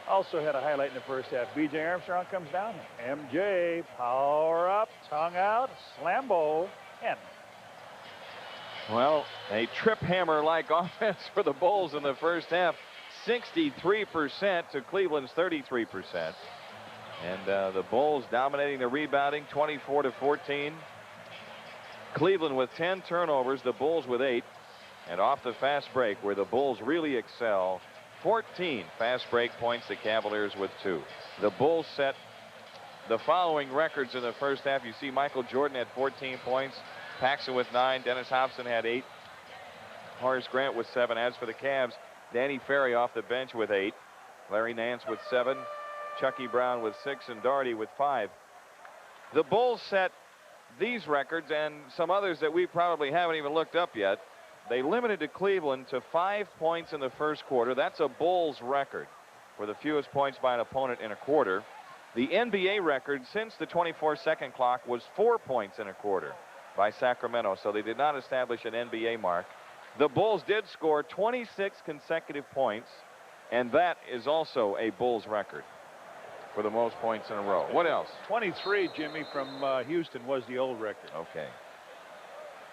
also had a highlight in the first half. B.J. Armstrong comes down. MJ, power up, tongue out, slambo, 10. Well, a trip hammer-like offense for the Bulls in the first half. 63% to Cleveland's 33%. And the Bulls dominating the rebounding, 24-14. Cleveland with 10 turnovers, the Bulls with 8. And off the fast break, where the Bulls really excel, 14 fast break points, the Cavaliers with 2. The Bulls set the following records in the first half. You see Michael Jordan had 14 points, Paxson with 9, Dennis Hobson had 8, Horace Grant with 7. As for the Cavs, Danny Ferry off the bench with 8, Larry Nance with 7, Chucky Brown with 6, and Doherty with 5. The Bulls set these records and some others that we probably haven't even looked up yet. They limited to Cleveland to 5 points in the first quarter. That's a Bulls record for the fewest points by an opponent in a quarter. The NBA record since the 24-second clock was 4 points in a quarter by Sacramento, so they did not establish an NBA mark. The Bulls did score 26 consecutive points, and that is also a Bulls record for the most points in a row. What else? 23, Jimmy, from Houston was the old record. Okay.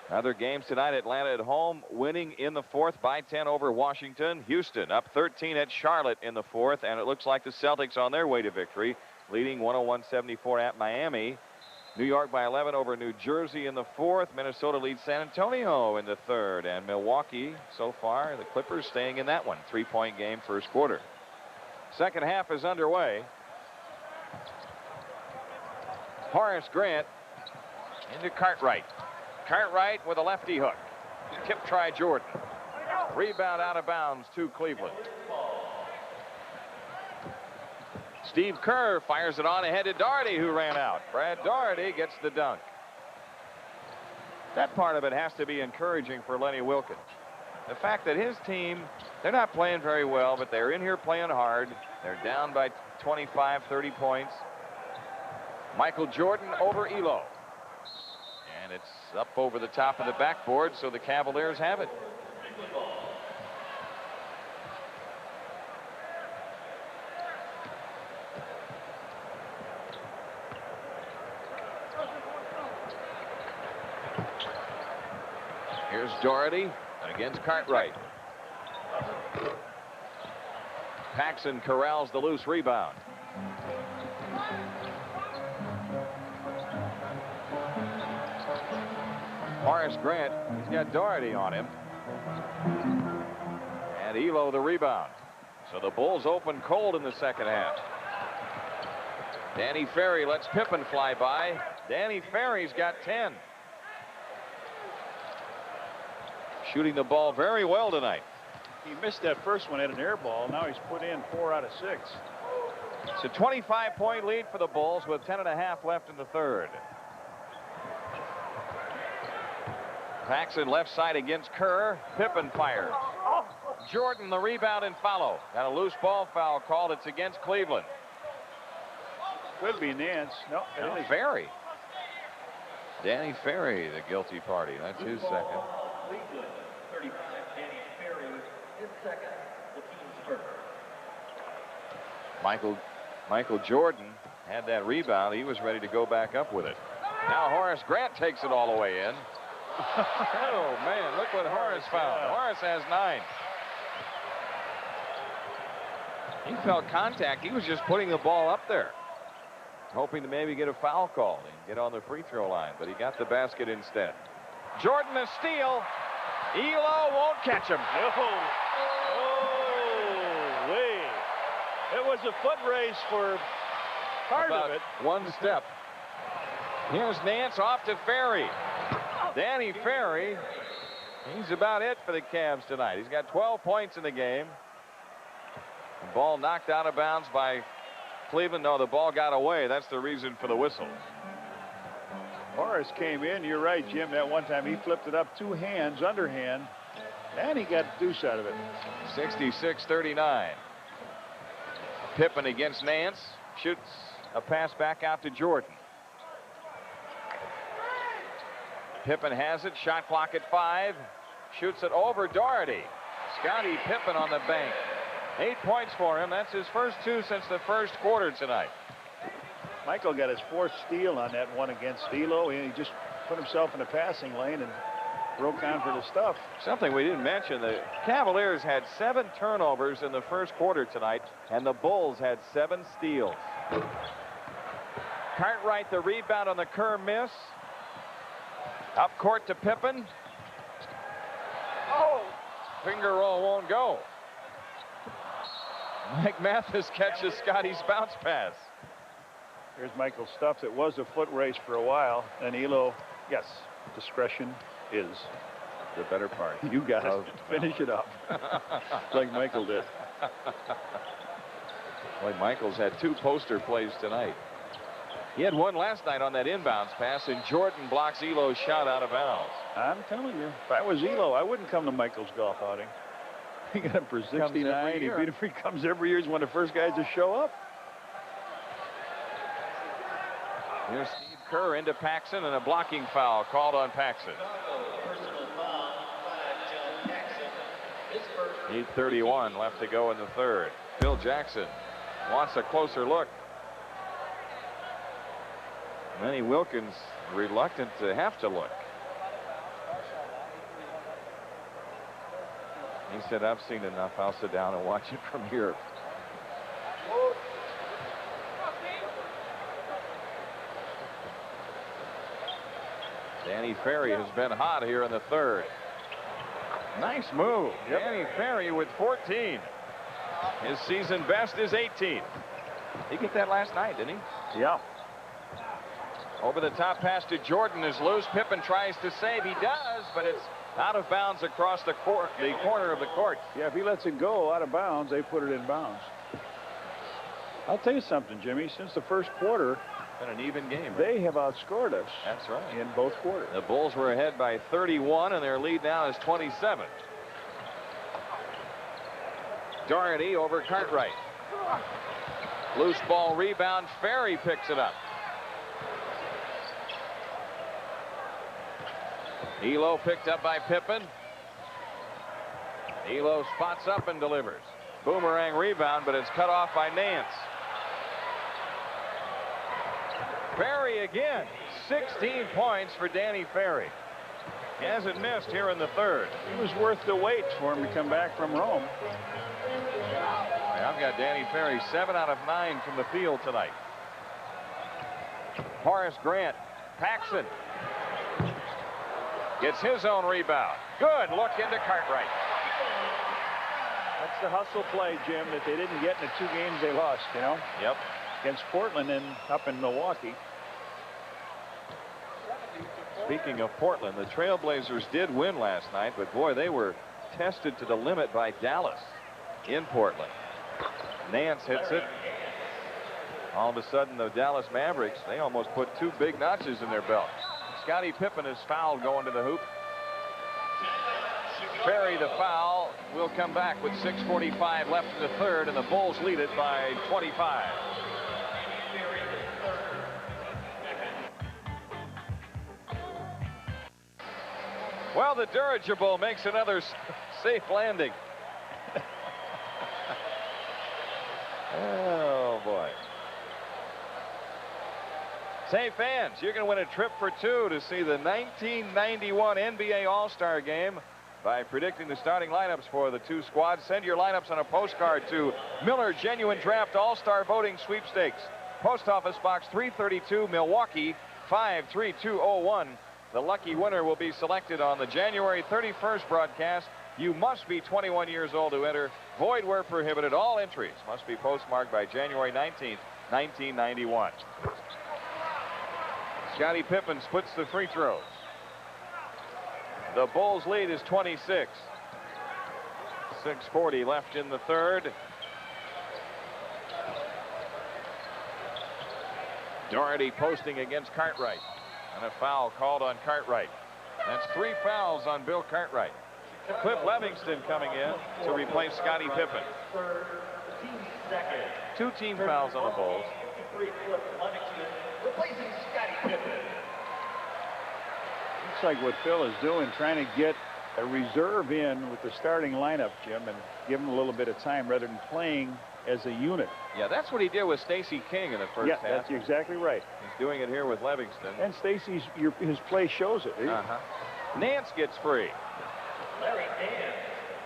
Other games tonight. Atlanta at home, winning in the fourth by 10 over Washington. Houston up 13 at Charlotte in the fourth, and it looks like the Celtics on their way to victory, leading 101-74 at Miami. New York by 11 over New Jersey in the fourth. Minnesota leads San Antonio in the third, and Milwaukee so far, the Clippers staying in that one. 3-point game first quarter. Second half is underway. Horace Grant into Cartwright. Cartwright with a lefty hook. Tip try Jordan. Rebound out of bounds to Cleveland. Steve Kerr fires it on ahead to Doherty, who ran out. Brad Doherty gets the dunk. That part of it has to be encouraging for Lenny Wilkins. The fact that his team, they're not playing very well, but they're in here playing hard. They're down by 25, 30 points. Michael Jordan over Elo. And it's up over the top of the backboard, so the Cavaliers have it. Here's Doherty against Cartwright. Paxson corrals the loose rebound. Horace Grant, he's got Doherty on him. And Elo the rebound. So the Bulls open cold in the second half. Danny Ferry lets Pippen fly by. Danny Ferry's got 10. shooting the ball very well tonight. He missed that first one at an air ball. Now he's put in 4 out of 6. It's a 25-point lead for the Bulls with 10.5 left in the third. Paxson left side against Kerr. Pippen fires. Jordan the rebound and follow. Got a loose ball foul called. It's against Cleveland. Could be Nance. No, Ferry. Danny Ferry, the guilty party. That's his second. Cleveland, 35. Danny Ferry, his second. The team's first. Michael Jordan had that rebound. He was ready to go back up with it. Now Horace Grant takes it all the way in. Oh, man, look what Horace found. Horace has 9. He felt contact. He was just putting the ball up there, hoping to maybe get a foul call and get on the free throw line, but he got the basket instead. Jordan a steal. Elo won't catch him. No. Oh, wait. It was a foot race for part About of it. One step. Here's Nance off to Ferry. Danny Ferry, he's about it for the Cavs tonight. He's got 12 points in the game. The ball knocked out of bounds by Cleveland. No, the ball got away. That's the reason for the whistle. Horace came in. You're right, Jim. That one time he flipped it up 2 hands, underhand, and he got deuce out of it. 66-39. Pippen against Nance. Shoots a pass back out to Jordan. Pippen has it. Shot clock at 5. Shoots it over Doherty. Scottie Pippen on the bank. 8 points for him. That's his first 2 since the first quarter tonight. Michael got his 4th steal on that one against Elo. He just put himself in the passing lane and broke down for the stuff. Something we didn't mention, the Cavaliers had 7 turnovers in the first quarter tonight, and the Bulls had 7 steals. Cartwright the rebound on the Kerr miss. Up court to Pippen. Oh, finger roll won't go. Mike Mathis catches Scottie's bounce pass. Here's Michael's stuff. It was a foot race for a while, and Elo, yes, discretion is the better part. You got it. Finish it up. Like Michael did. Boy, Michael's had 2 poster plays tonight. He had one last night on that inbounds pass, and Jordan blocks Elo's shot out of bounds. I'm telling you, if I was Elo, I wouldn't come to Michael's golf outing. He got him for 69. He beat him. He comes every year. He's one of the first guys to show up. Here's Steve Kerr into Paxson, and a blocking foul called on Paxson. 8:31 left to go in the third. Phil Jackson wants a closer look. Lenny Wilkins reluctant to have to look. He said, I've seen enough. I'll sit down and watch it from here. Danny Ferry has been hot here in the third. Nice move. Yep. Danny Ferry with 14. His season best is 18. He got that last night, didn't he? Yeah. Over the top pass to Jordan is loose. Pippen tries to save. He does, but it's out of bounds across the corner of the court. Yeah, if he lets it go out of bounds, they put it in bounds. I'll tell you something, Jimmy. Since the first quarter, been an even game. They have outscored us. That's right. In both quarters. The Bulls were ahead by 31, and their lead now is 27. Doherty over Cartwright. Loose ball rebound. Ferry picks it up. Elo picked up by Pippen. Elo spots up and delivers. Boomerang rebound, but it's cut off by Nance. Ferry again. 16 points for Danny Ferry. He hasn't missed here in the third. It was worth the wait for him to come back from Rome. I've got Danny Ferry 7 out of 9 from the field tonight. Horace Grant. Paxson gets his own rebound. Good look into Cartwright. That's the hustle play, Jim, that they didn't get in the 2 games they lost, you know? Yep. Against Portland and up in Milwaukee. Speaking of Portland, the Trailblazers did win last night, but boy, they were tested to the limit by Dallas in Portland. Nance hits it. All of a sudden, the Dallas Mavericks, they almost put 2 big notches in their belt. Scottie Pippen is fouled going to the hoop. Ferry, the foul, will come back with 6:45 left in the third, and the Bulls lead it by 25. Well, the dirigible makes another safe landing. Oh, boy. Say, fans, you can win a trip for 2 to see the 1991 NBA All-Star Game by predicting the starting lineups for the 2 squads. Send your lineups on a postcard to Miller Genuine Draft All-Star Voting Sweepstakes. Post Office Box 332, Milwaukee 53201. The lucky winner will be selected on the January 31st broadcast. You must be 21 years old to enter. Void where prohibited. All entries must be postmarked by January 19th, 1991. Scottie Pippen splits the free throws. The Bulls lead is 26. 6:40 left in the third. Doherty posting against Cartwright. And a foul called on Cartwright. That's 3 fouls on Bill Cartwright. Cliff Levingston coming in to replace Scottie Pippen. 2 team fouls on the Bulls. Looks like what Phil is doing, trying to get a reserve in with the starting lineup, Jim, and give him a little bit of time rather than playing as a unit. Yeah, that's what he did with Stacey King in the first half. Yeah, that's exactly right. He's doing it here with Levingston. And Stacey's, his play shows it. Nance gets free.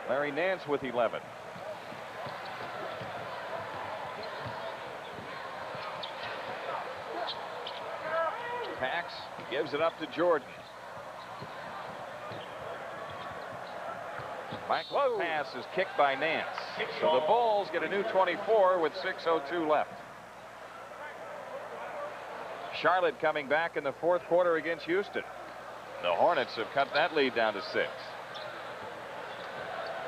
Larry Nance with 11. Pax gives it up to Jordan. Michael's pass is kicked by Nance. So the Bulls get a new 24 with 6:02 left. Charlotte coming back in the 4th quarter against Houston. The Hornets have cut that lead down to 6.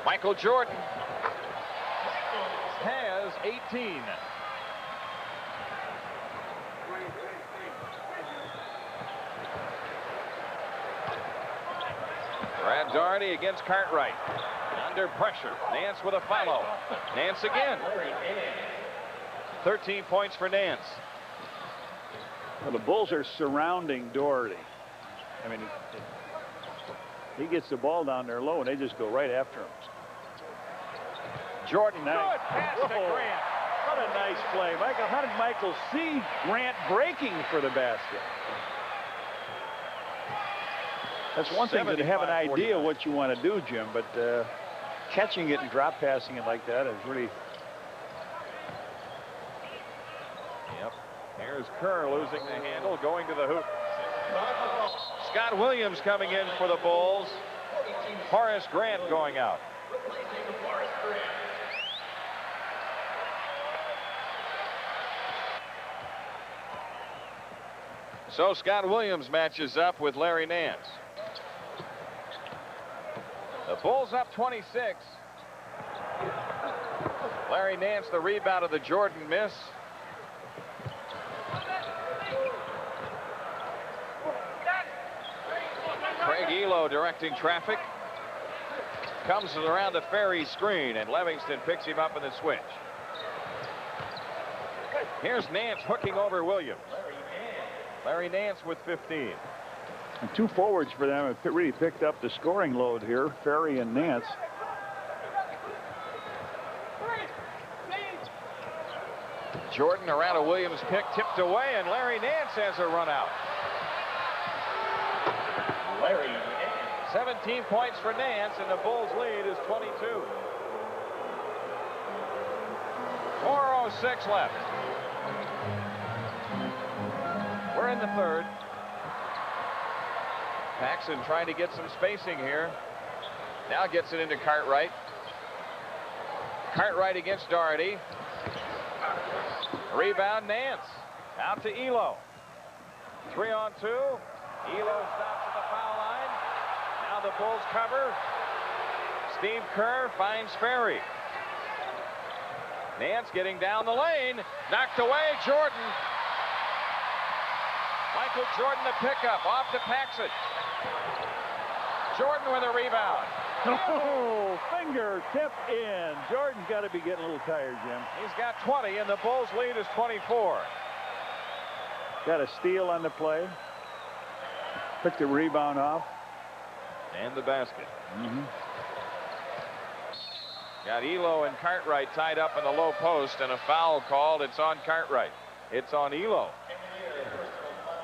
Michael Jordan has 18. Brad Doherty against Cartwright. Under pressure. Nance with a follow. Nance again. 13 points for Nance. Well, the Bulls are surrounding Doherty. I mean, he gets the ball down there low, and they just go right after him. Jordan, nice. Good pass to Grant. What a nice play. Michael, how did Michael see Grant breaking for the basket? That's one thing to have an idea what you want to do, Jim, but catching it and drop passing it like that is really... Yep. Here's Kerr losing the handle, going to the hoop. Scott Williams coming in for the Bulls. Horace Grant going out. So Scott Williams matches up with Larry Nance. The Bulls up 26. Larry Nance, the rebound of the Jordan miss. Craig Elo directing traffic. Comes around the Ferry screen, and Levingston picks him up in the switch. Here's Nance hooking over Williams. Larry Nance with 15. And 2 forwards for them have really picked up the scoring load here, Ferry and Nance. Jordan around a Williams pick, tipped away, and Larry Nance has a run out. 17 points for Nance, and the Bulls lead is 22. 4:06 left. We're in the third. Paxson trying to get some spacing here. Now gets it into Cartwright. Cartwright against Doherty. Rebound Nance. Out to Elo. 3-on-2. Elo stops Now the Bulls cover. Steve Kerr finds Ferry. Nance getting down the lane. Knocked away. Jordan. Michael Jordan the pickup. Off to Paxson. Jordan with a rebound. Oh, finger tip in. Jordan's got to be getting a little tired, Jim. He's got 20, and the Bulls' lead is 24. Got a steal on the play. Picked the rebound off. And the basket. Got Elo and Cartwright tied up in the low post, and a foul called. It's on Cartwright. It's on Elo.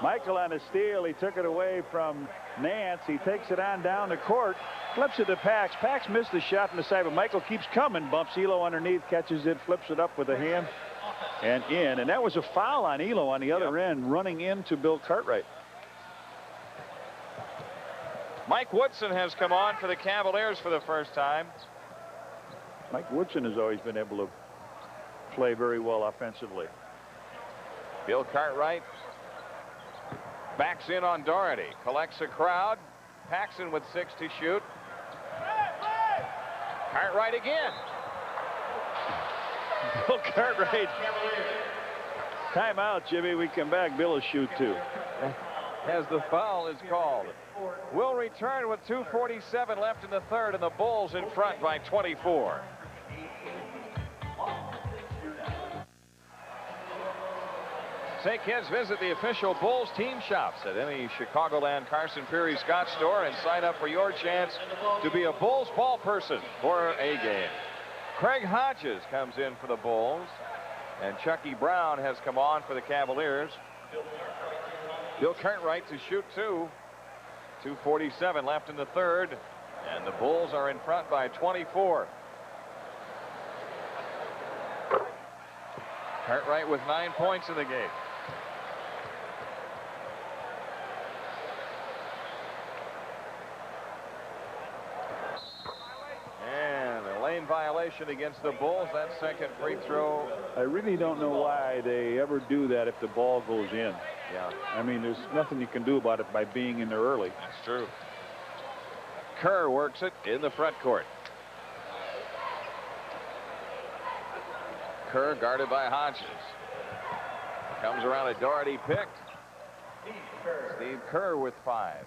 Michael on a steal. He took it away from Nance. He takes it on down the court. Flips it to Pax. Pax missed the shot from the side, but Michael keeps coming. Bumps Elo underneath. Catches it. Flips it up with a hand. And in. And that was a foul on Elo on the other end, running into Bill Cartwright. Mike Woodson has come on for the Cavaliers for the first time. Mike Woodson has always been able to play very well offensively. Bill Cartwright backs in on Doherty. Collects a crowd. Paxson with 6 to shoot. Cartwright again. Bill Cartwright. Timeout, Jimmy. We come back. Bill will shoot 2. As the foul is called. Will return with 2:47 left in the third, and the Bulls in front by 24. Say, kids, visit the official Bulls team shops at any Chicagoland Carson Peary Scott store and sign up for your chance to be a Bulls ball person for a game. Craig Hodges comes in for the Bulls, and Chucky Brown has come on for the Cavaliers. Bill Cartwright to shoot 2. 2:47 left in the third, and the Bulls are in front by 24. Cartwright with 9 points in the game. And a lane violation against the Bulls. That second free throw. I really don't know why they ever do that if the ball goes in. Yeah. I mean, there's nothing you can do about it by being in there early. That's true. Kerr works it in the front court. Kerr guarded by Hodges. Comes around a Doherty pick. Steve Kerr with 5.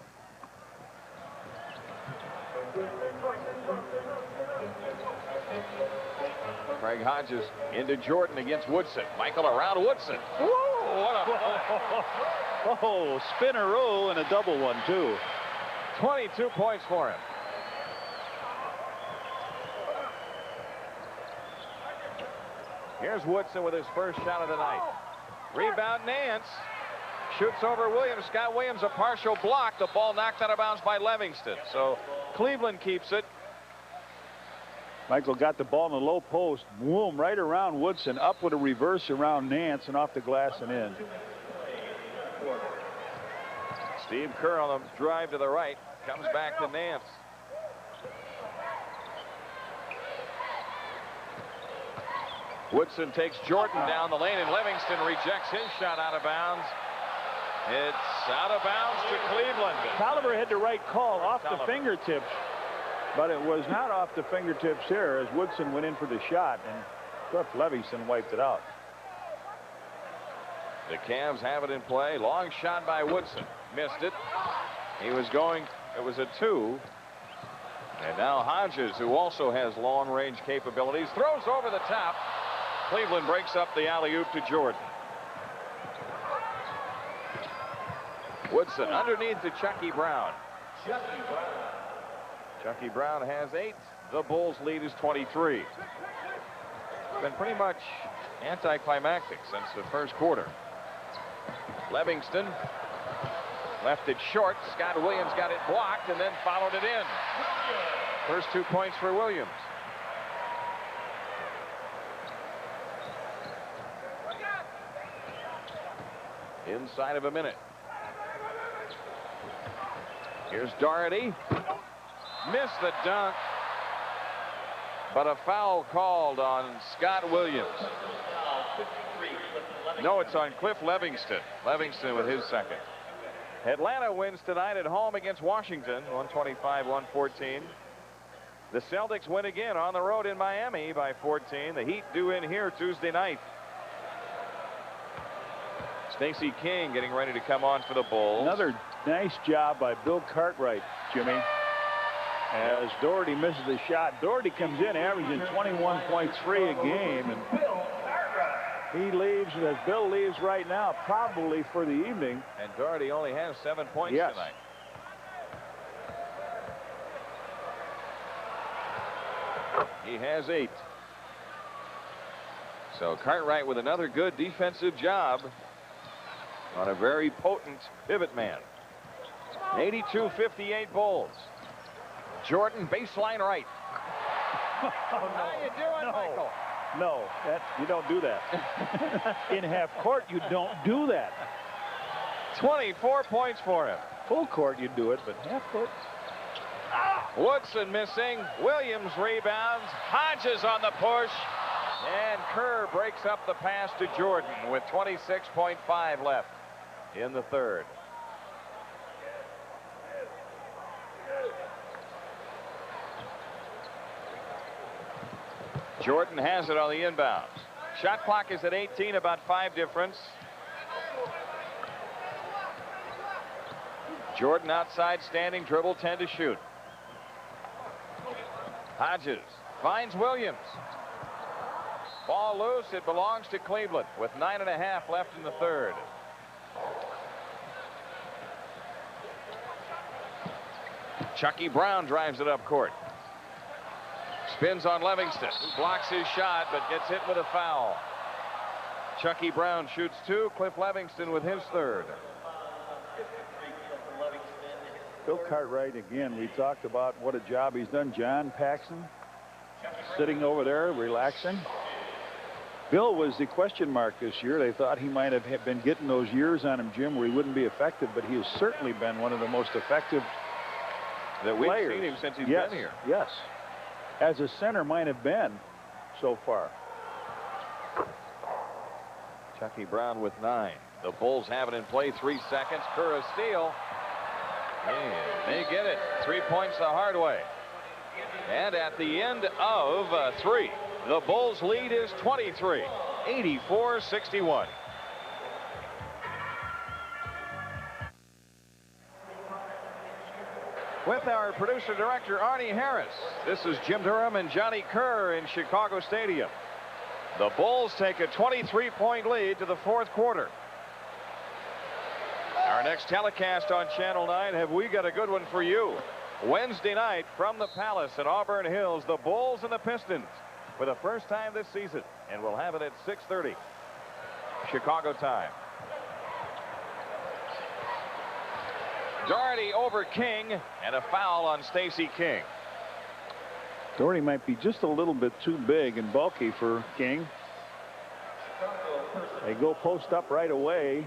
Craig Hodges into Jordan against Woodson. Michael around Woodson. Whoa, what a play. Oh, spinner roll and a double one, too. 22 points for him. Here's Woodson with his first shot of the night. Rebound Nance. Shoots over Williams. Scott Williams a partial block. The ball knocked out of bounds by Livingston. So Cleveland keeps it. Michael got the ball in the low post. Boom, right around Woodson. Up with a reverse around Nance and off the glass and in. Steve Kerr on the drive to the right. Comes back to Nance. Woodson takes Jordan down the lane, and Livingston rejects his shot out of bounds. It's out of bounds to Cleveland. Tolliver had the right call off the fingertips, but it was not off the fingertips here as Woodson went in for the shot, and Cliff Livingston wiped it out. The Cavs have it in play. Long shot by Woodson. Missed it. He was going. It was a 2. And now Hodges, who also has long-range capabilities, throws over the top. Cleveland breaks up the alley-oop to Jordan. Woodson underneath to Chucky Brown. Chucky Brown has 8. The Bulls' lead is 23. It's been pretty much anticlimactic since the first quarter. Livingston left it short. Scott Williams got it blocked and then followed it in. First 2 points for Williams. Inside of a minute. Here's Doherty. Missed the dunk. But a foul called on Scott Williams. No, it's on Cliff Livingston. Livingston with his second. Atlanta wins tonight at home against Washington, 125-114. The Celtics win again on the road in Miami by 14. The Heat do in here Tuesday night. Stacey King getting ready to come on for the Bulls. Another nice job by Bill Cartwright, Jimmy. As Doherty misses the shot, Doherty comes in averaging 21.3 a game, and he leaves, as Bill leaves right now, probably for the evening. And Doherty only has 7 points tonight. He has 8. So Cartwright with another good defensive job on a very potent pivot man. 82-58 Bulls. Jordan baseline right. How you doing, Michael? No, you don't do that. In half court, you don't do that. 24 points for him. Full court, you do it, but half court. Woodson missing. Williams rebounds. Hodges on the push. And Kerr breaks up the pass to Jordan with 26.5 left in the third. Jordan has it on the inbounds. Shot clock is at 18, about 5 difference. Jordan outside standing, dribble 10 to shoot. Hodges finds Williams. Ball loose. It belongs to Cleveland with 9.5 left in the third. Chucky Brown drives it up court. Spins on Livingston, who blocks his shot but gets hit with a foul. Chucky Brown shoots 2. Cliff Livingston with his third. Bill Cartwright, again, we talked about what a job he's done. John Paxson sitting over there relaxing. Bill was the question mark this year. They thought he might have been getting those years on him, Jim, where he wouldn't be effective, but he has certainly been one of the most effective that we've players. seen him since he's been here. Yes. As a center might have been so far. Chucky Brown with 9. The Bulls have it in play. 3 seconds. Kerr a steal. And they get it. 3 points the hard way. And at the end of 3, the Bulls lead is 23. 84-61. With our producer director Arnie Harris, this is Jim Durham and Johnny Kerr in Chicago Stadium. The Bulls take a 23-point lead to the fourth quarter. Our next telecast on Channel 9, have we got a good one for you. Wednesday night from the Palace at Auburn Hills, the Bulls and the Pistons for the first time this season, and we'll have it at 6:30 Chicago time. Doherty over King, and a foul on Stacey King. Doherty might be just a little bit too big and bulky for King. They go post up right away.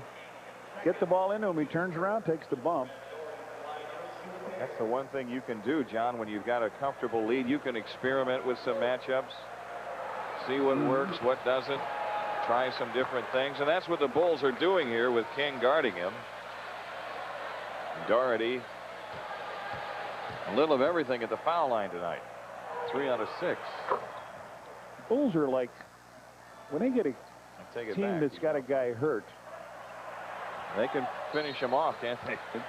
Get the ball into him. He turns around, takes the bump. That's the one thing you can do, John, when you've got a comfortable lead. You can experiment with some matchups, see what works, what doesn't, try some different things. And that's what the Bulls are doing here with King guarding him. Doherty, a little of everything at the foul line tonight. 3 out of 6. Bulls are like, when they get a team that's got a guy hurt, they can finish him off, can't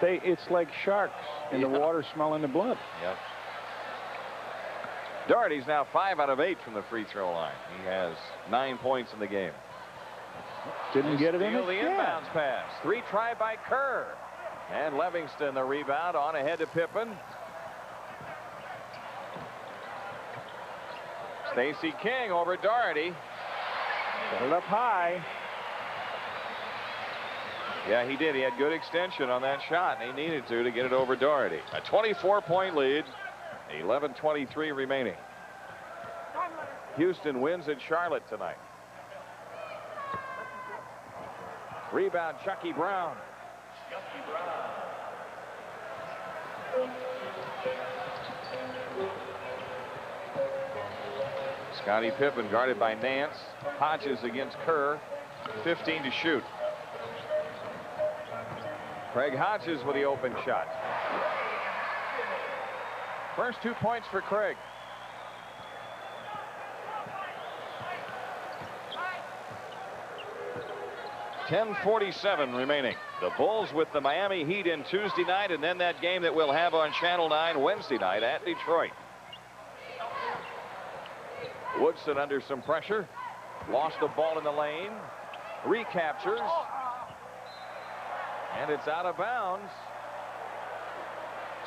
they? It's like sharks in the water smelling the blood. Yep. Doherty's now 5 out of 8 from the free throw line. He has 9 points in the game. Didn't get it in. The inbounds pass. 3 try by Kerr. And Livingston the rebound on ahead to Pippen. Stacey King over Doherty. Got it up high. Yeah, he did. He had good extension on that shot, and he needed to get it over Doherty. A 24-point lead. 11:23 remaining. Houston wins at Charlotte tonight. Rebound, Chucky Brown. Scottie Pippen guarded by Nance. Hodges against Kerr. 15 to shoot. Craig Hodges with the open shot. First 2 points for Craig. .47 remaining. The Bulls with the Miami Heat in Tuesday night, and then that game that we'll have on Channel 9 Wednesday night at Detroit. Woodson under some pressure. Lost the ball in the lane. Recaptures. And it's out of bounds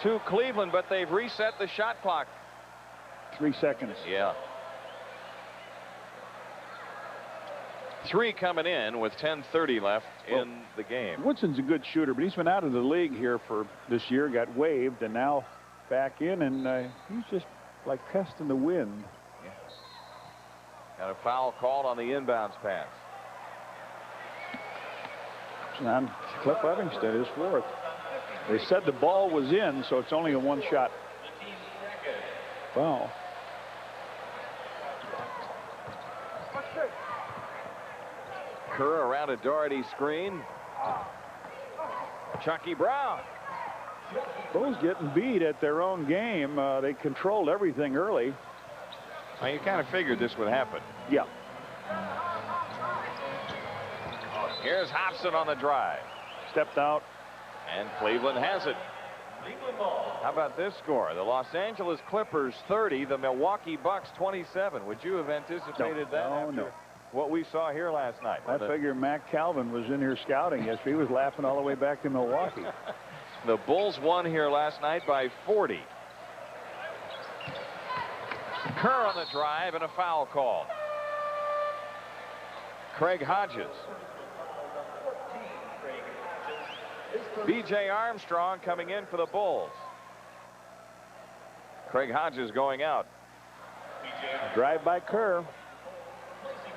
to Cleveland, but they've reset the shot clock. 3 seconds. Yeah. 3 coming in with 10:30 left in the game. Woodson's a good shooter, but he's been out of the league here for this year, got waived, and now back in, and he's just like pest in the wind. Yeah. Got a foul called on the inbounds pass. And Cliff Livingston is fourth. They said the ball was in, so it's only a 1-shot foul. Kerr around a Doherty screen. Chucky Brown. Those getting beat at their own game. They controlled everything early. Well, you kind of figured this would happen. Yeah. Here's Hobson on the drive. Stepped out. And Cleveland has it. How about this score? The Los Angeles Clippers 30, the Milwaukee Bucks 27. Would you have anticipated that after what we saw here last night? I figure Mac Calvin was in here scouting yes. He was laughing all the way back to Milwaukee. The Bulls won here last night by 40. Kerr on the drive and a foul call. Craig Hodges. B.J. Armstrong coming in for the Bulls. Craig Hodges going out. Drive by Kerr.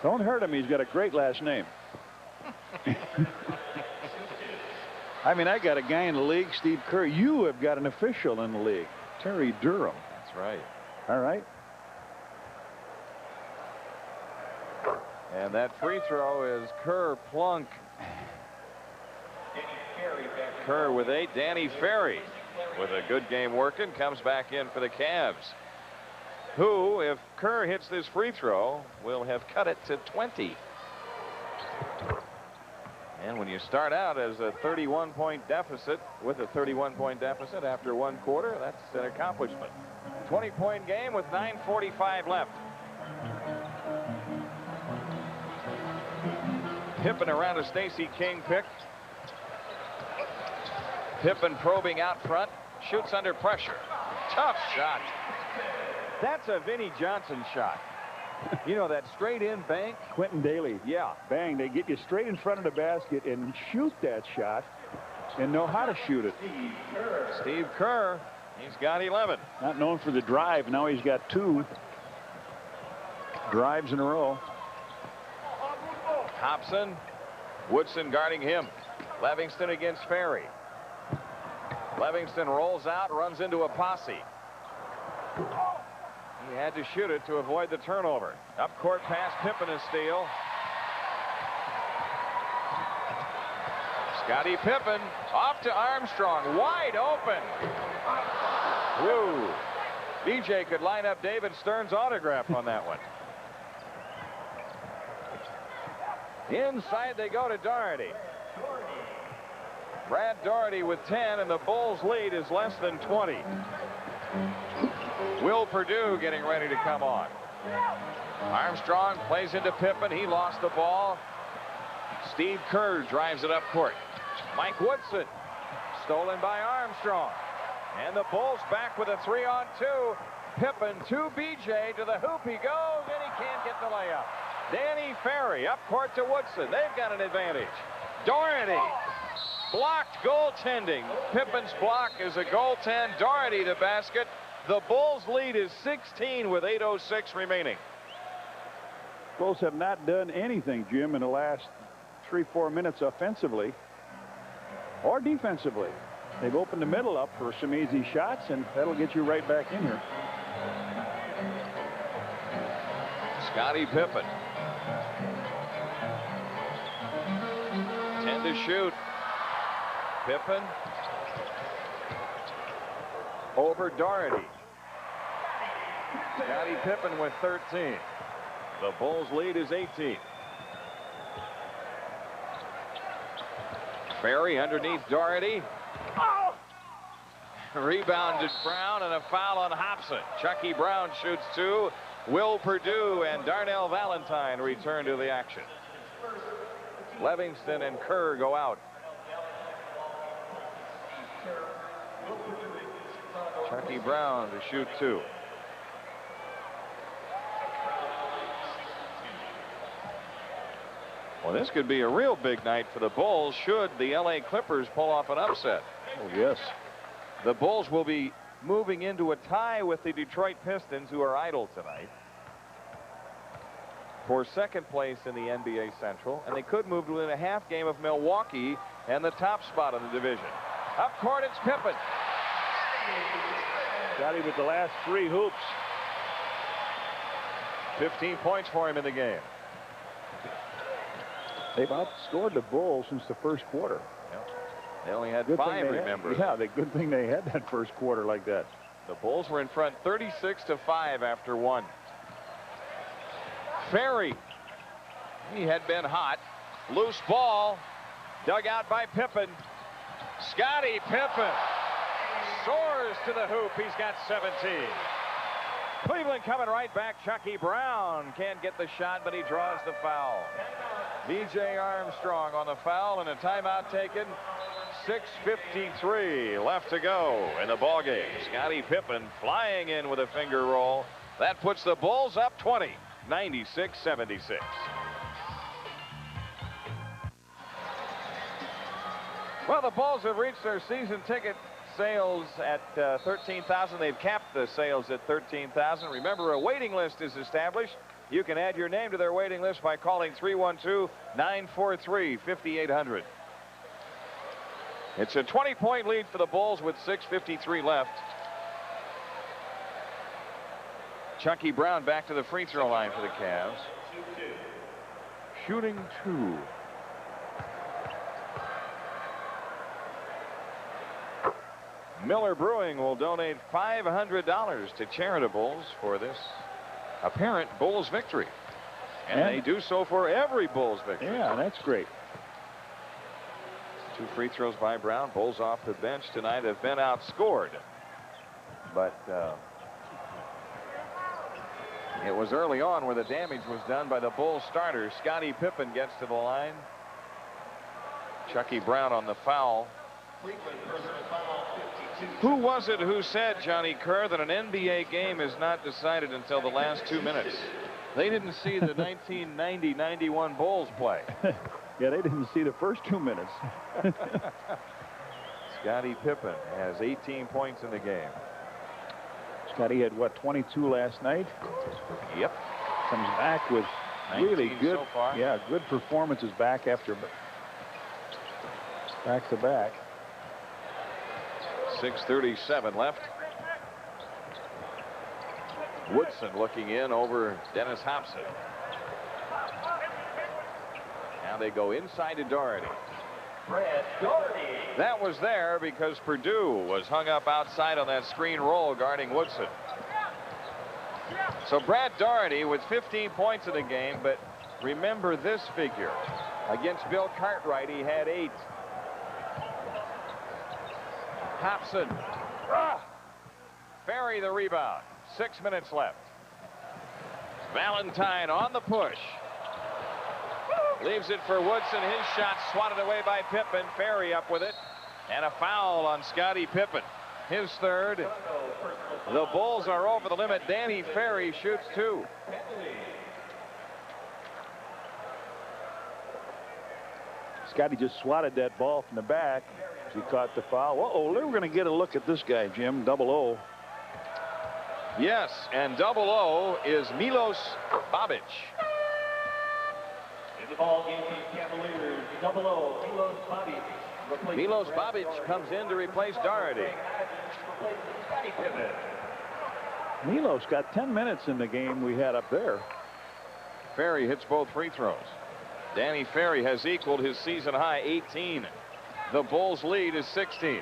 Don't hurt him. He's got a great last name. I mean, I got a guy in the league, Steve Kerr. You have got an official in the league, Terry Durham. That's right. All right. And that free throw is Kerr Plunk. Kerr with 8. Danny Ferry with a good game working comes back in for the Cavs, who, if Kerr hits this free throw, will have cut it to 20. And when you start out as a 31-point deficit with a 31-point deficit after 1 quarter, that's an accomplishment. 20-point game with 9:45 left. Pippen around a Stacey King pick. Pippen probing out front, shoots under pressure. Tough shot. That's a Vinnie Johnson shot. You know, that straight in bank. Quentin Daly. Yeah. Bang. They get you straight in front of the basket and shoot that shot and know how to shoot it. Steve Kerr, he's got 11. Not known for the drive. Now he's got 2 drives in a row. Hobson, Woodson guarding him. Livingston against Ferry. Livingston rolls out, runs into a posse. He had to shoot it to avoid the turnover. Up court pass, Pippen a steal. Scottie Pippen off to Armstrong, wide open. Woo. DJ could line up David Stern's autograph on that one. Inside they go to Doherty. Brad Doherty with 10, and the Bulls lead is less than 20. Will Perdue getting ready to come on. Armstrong plays into Pippen. He lost the ball. Steve Kerr drives it up court. Mike Woodson stolen by Armstrong. And the Bulls back with a 3-on-2. Pippen to BJ to the hoop he goes, and he can't get the layup. Danny Ferry up court to Woodson. They've got an advantage. Doherty blocked, goaltending. Pippen's block is a goaltend. Doherty to basket. The Bulls lead is 16 with 8:06 remaining. Bulls have not done anything, Jim, in the last 3-4 minutes offensively or defensively. They've opened the middle up for some easy shots, and that'll get you right back in here. Scottie Pippen. 10 to shoot. Pippen over Doherty. Scottie Pippen with 13. The Bulls lead is 18. Ferry underneath Doherty. Oh! Rebounded Brown, and a foul on Hobson. Chucky Brown shoots two. Will Perdue and Darnell Valentine return to the action. Livingston and Kerr go out. Chucky Brown to shoot two. Well, this could be a real big night for the Bulls should the LA Clippers pull off an upset. Oh, yes. The Bulls will be moving into a tie with the Detroit Pistons, who are idle tonight, for second place in the NBA Central, and they could move to within a half game of Milwaukee and the top spot in the division. Up court, it's Pippen. Scotty with the last three hoops. 15 points for him in the game. They've outscored the Bulls since the first quarter. Yep. They only had Good 5, remember. Yeah, the good thing they had that first quarter like that. The Bulls were in front 36-5 after one. Ferry. He had been hot. Loose ball. Dug out by Pippen. Scottie Pippen soars to the hoop. He's got 17. Cleveland coming right back. Chucky Brown can't get the shot, but he draws the foul. B.J. Armstrong on the foul, and a timeout taken. 6:53 left to go in the ballgame. Scottie Pippen flying in with a finger roll. That puts the Bulls up 20, 96-76. Well, the Bulls have reached their season ticket sales at 13,000. They've capped the sales at 13,000. Remember, a waiting list is established. You can add your name to their waiting list by calling 312-943-5800. It's a 20-point lead for the Bulls with 6:53 left. Chucky Brown back to the free throw line for the Cavs. Shooting two. Miller Brewing will donate $500 to charitables for this apparent Bulls victory. And they do so for every Bulls victory. Yeah, that's great. 2 free throws by Brown. Bulls off the bench tonight have been outscored. But it was early on where the damage was done by the Bulls starter. Scottie Pippen gets to the line. Chucky Brown on the foul. Who was it who said, Johnny Kerr, that an NBA game is not decided until the last 2 minutes? They didn't see the 1990-91 Bulls play. Yeah, they didn't see the first 2 minutes. Scottie Pippen has 18 points in the game. Scottie had, what, 22 last night? Yep. Comes back with really good, so far. Yeah, good performances back after back-to-back. 6:37 left. Woodson looking in over Dennis Hobson. Now they go inside to Doherty. That was there because Perdue was hung up outside on that screen roll guarding Woodson. So Brad Doherty with 15 points in the game, but remember this figure. Against Bill Cartwright, he had 8. Hobson. Ferry the rebound. 6 minutes left. Valentine on the push. Leaves it for Woodson. His shot swatted away by Pippen. Ferry up with it. And a foul on Scottie Pippen. His third. The Bulls are over the limit. Danny Ferry shoots 2. Scottie just swatted that ball from the back. He caught the foul. Uh-oh, we're going to get a look at this guy, Jim. 00. Yes, and 00 is Milos Babic. In the ball game, Cavaliers, 00, Milos Babic. Milos Babic comes in to replace Doherty. Milos got 10 minutes in the game we had up there. Ferry hits both free throws. Danny Ferry has equaled his season high 18. The Bulls lead is 16.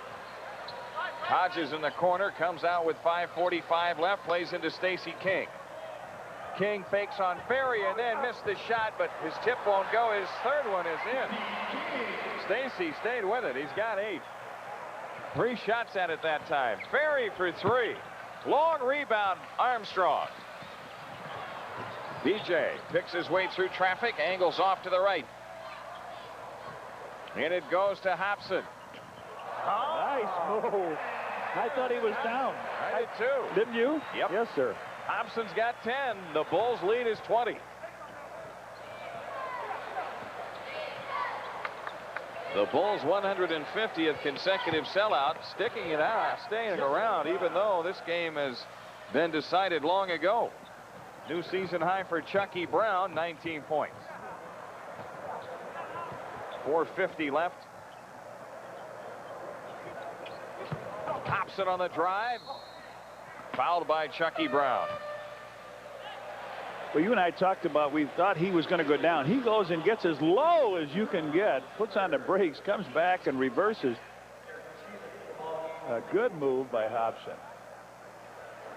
Hodges in the corner, comes out with 5:45 left, plays into Stacey King. King fakes on Ferry and then missed the shot, but his tip won't go. His third one is in. Stacey stayed with it. He's got 8. 3 shots at it that time. Ferry for 3. Long rebound, Armstrong. BJ picks his way through traffic, angles off to the right. And it goes to Hobson. Nice move. I thought he was down. I did too. Didn't you? Yep. Yes, sir. Hobson's got 10. The Bulls lead is 20. The Bulls' 150th consecutive sellout, sticking it out, staying around, even though this game has been decided long ago. New season high for Chucky Brown, 19 points. 4:50 left. Hobson on the drive. Fouled by Chucky Brown. Well, you and I talked about, we thought he was going to go down. He goes and gets as low as you can get, puts on the brakes, comes back and reverses. A good move by Hobson.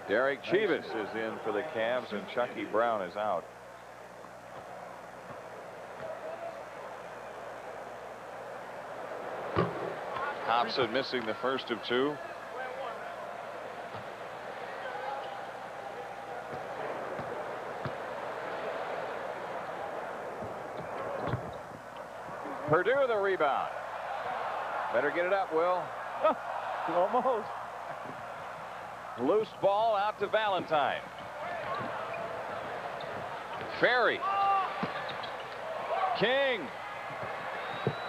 Derek Chivas is in for the Cavs and Chucky Brown is out. Hobson missing the first of 2. Purdue the rebound. Better get it up, Will. Almost. Loose ball out to Valentine. Ferry. King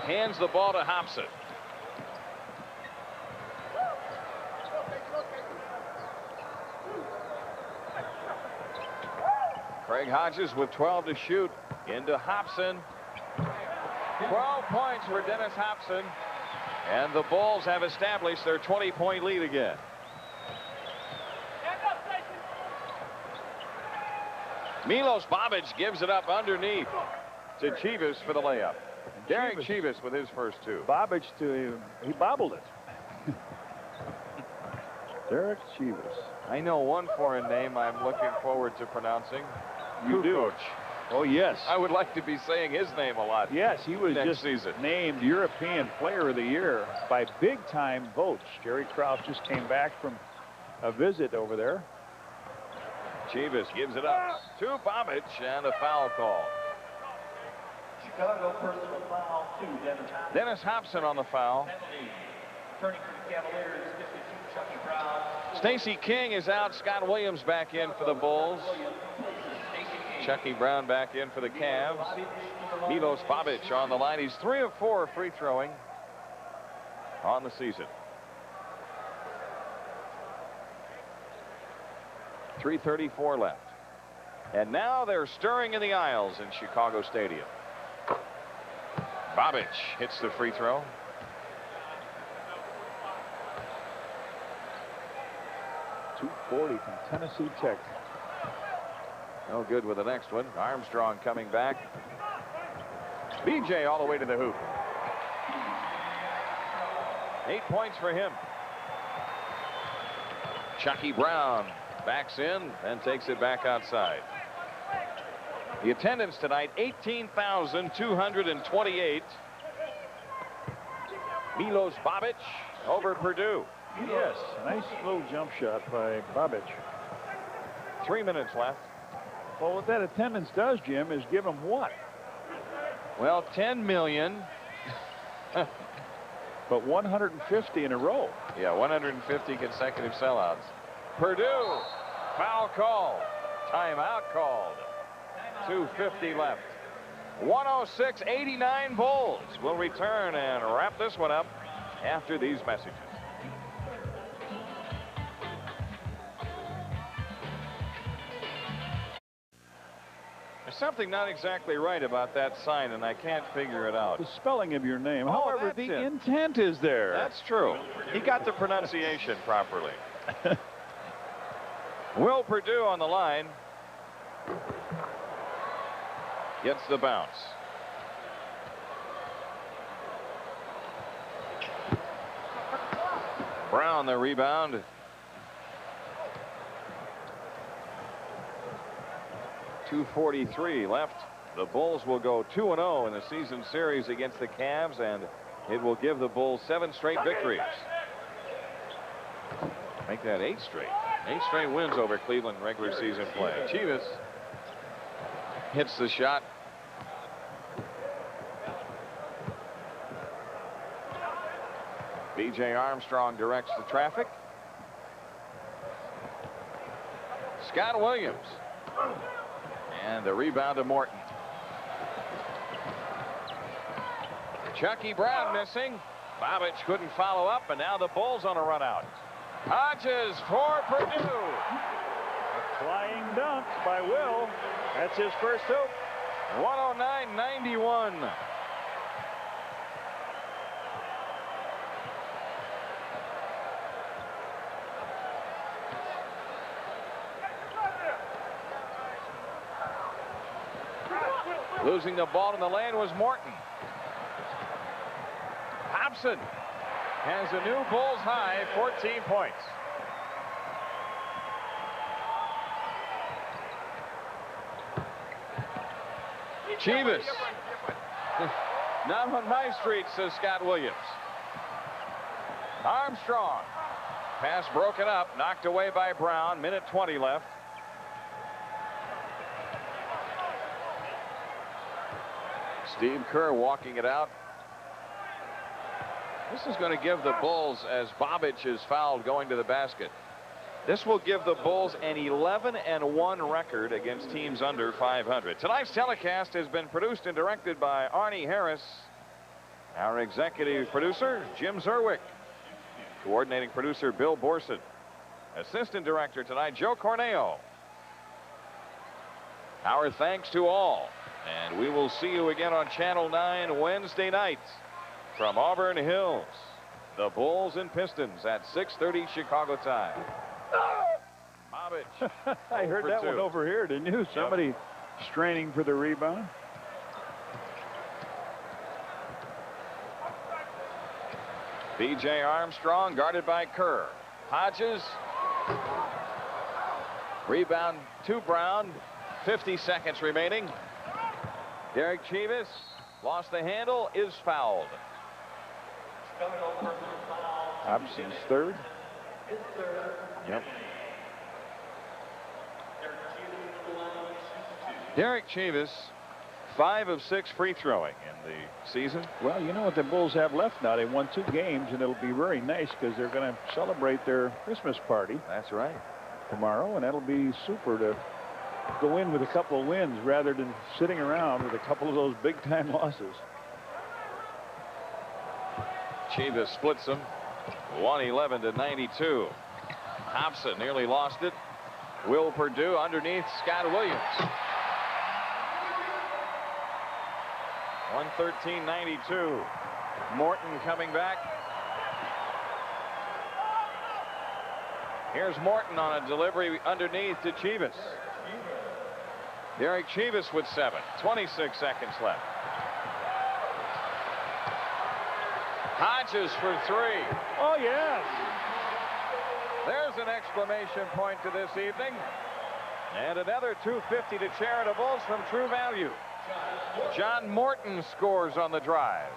hands the ball to Hobson. Craig Hodges with 12 to shoot. Into Hobson. 12 points for Dennis Hobson. And the Bulls have established their 20-point lead again. Milos Babic gives it up underneath to Chivas for the layup. Derek Chivas with his first 2. Babic he bobbled it. Derek Chivas. I know one foreign name I'm looking forward to pronouncing. You do. Coach. Oh, yes. I would like to be saying his name a lot. Yes, he was next just season. Named European Player of the Year by big-time votes. Jerry Krause just came back from a visit over there. Chivas gives it up to Babic and a foul call. Chicago personal foul to Dennis Hobson. Dennis Hobson on the foul. Turning for the Cavaliers, 52, Chucky Brown. Stacey King is out. Scott Williams back in for the Bulls. Chucky Brown back in for the Cavs. Milos Babic on the line. He's 3 of 4 free throwing on the season. 3:34 left. And now they're stirring in the aisles in Chicago Stadium. Babic hits the free throw. .240 from Tennessee Tech. No good with the next one. Armstrong coming back. BJ all the way to the hoop. 8 points for him. Chucky Brown backs in and takes it back outside. The attendance tonight, 18,228. Milos Babic over Purdue. Yes, nice little jump shot by Babic. 3 minutes left. Well, what that attendance does, Jim, is give them what? Well, 10 million. But 150 in a row. Yeah, 150 consecutive sellouts. Purdue, foul called. Timeout called. 2:50 left. 106-89 Bulls. We'll return and wrap this one up after these messages. There's something not exactly right about that sign, and I can't figure it out. The spelling of your name. Oh, However, that's the it. intent is there. That's true. He got the pronunciation properly. Will Purdue on the line. Gets the bounce. Brown the rebound. .243 left. The Bulls will go 2-0 in the season series against the Cavs, and it will give the Bulls 7 straight victories. Make that 8 straight. 8 straight wins over Cleveland regular season play. Chivas hits the shot. B.J. Armstrong directs the traffic. Scott Williams. And the rebound to Morton. Chucky Brown missing. Bobic couldn't follow up, and now the Bulls on a run out. Hodges for Purdue. A flying dunk by Will. That's his first hoop. 109-91. Losing the ball in the lane was Morton. Hobson has a new Bulls high, 14 points. Chivas. Not on my street, says Scott Williams. Armstrong. Pass broken up, knocked away by Brown. Minute 20 left. Steve Kerr walking it out. This is going to give the Bulls, as Bobic is fouled going to the basket. This will give the Bulls an 11-1 record against teams under 500. Tonight's telecast has been produced and directed by Arnie Harris. Our executive producer, Jim Zerwick. Coordinating producer, Bill Borson. Assistant director tonight, Joe Corneo. Our thanks to all. And we will see you again on Channel 9 Wednesday night from Auburn Hills. The Bulls and Pistons at 6:30 Chicago time. Bobic. I heard that one over here, didn't you? Somebody straining for the rebound. B.J. Armstrong guarded by Kerr. Hodges. Rebound to Brown. 50 seconds remaining. Derek Chivas lost the handle, is fouled. Hobson's third. Yep. Derek Chivas, 5 of 6 free throwing in the season. Well, you know what the Bulls have left now? They won 2 games, and it'll be very nice because they're going to celebrate their Christmas party. That's right. Tomorrow, and that'll be super to go in with a couple of wins rather than sitting around with a couple of those big-time losses. Chivas splits them 111-92. Hobson nearly lost it. Will Purdue underneath Scott Williams. 113-92. Morton coming back. Here's Morton on a delivery underneath to Chivas. Derek Chivas with 7. 26 seconds left. Hodges for 3. Oh, yes. There's an exclamation point to this evening. And another $250 to charitables from True Value. John Morton scores on the drive.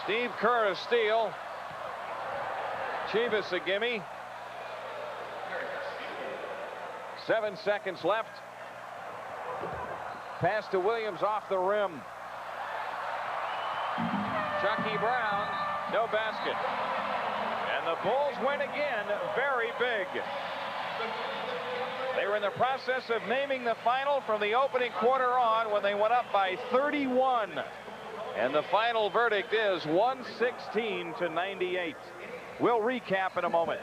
Steve Kerr a steal. Chivas a gimme. 7 seconds left. Pass to Williams off the rim. Chucky Brown, no basket. And the Bulls win again, very big. They were in the process of naming the final from the opening quarter on when they went up by 31. And the final verdict is 116-98. We'll recap in a moment.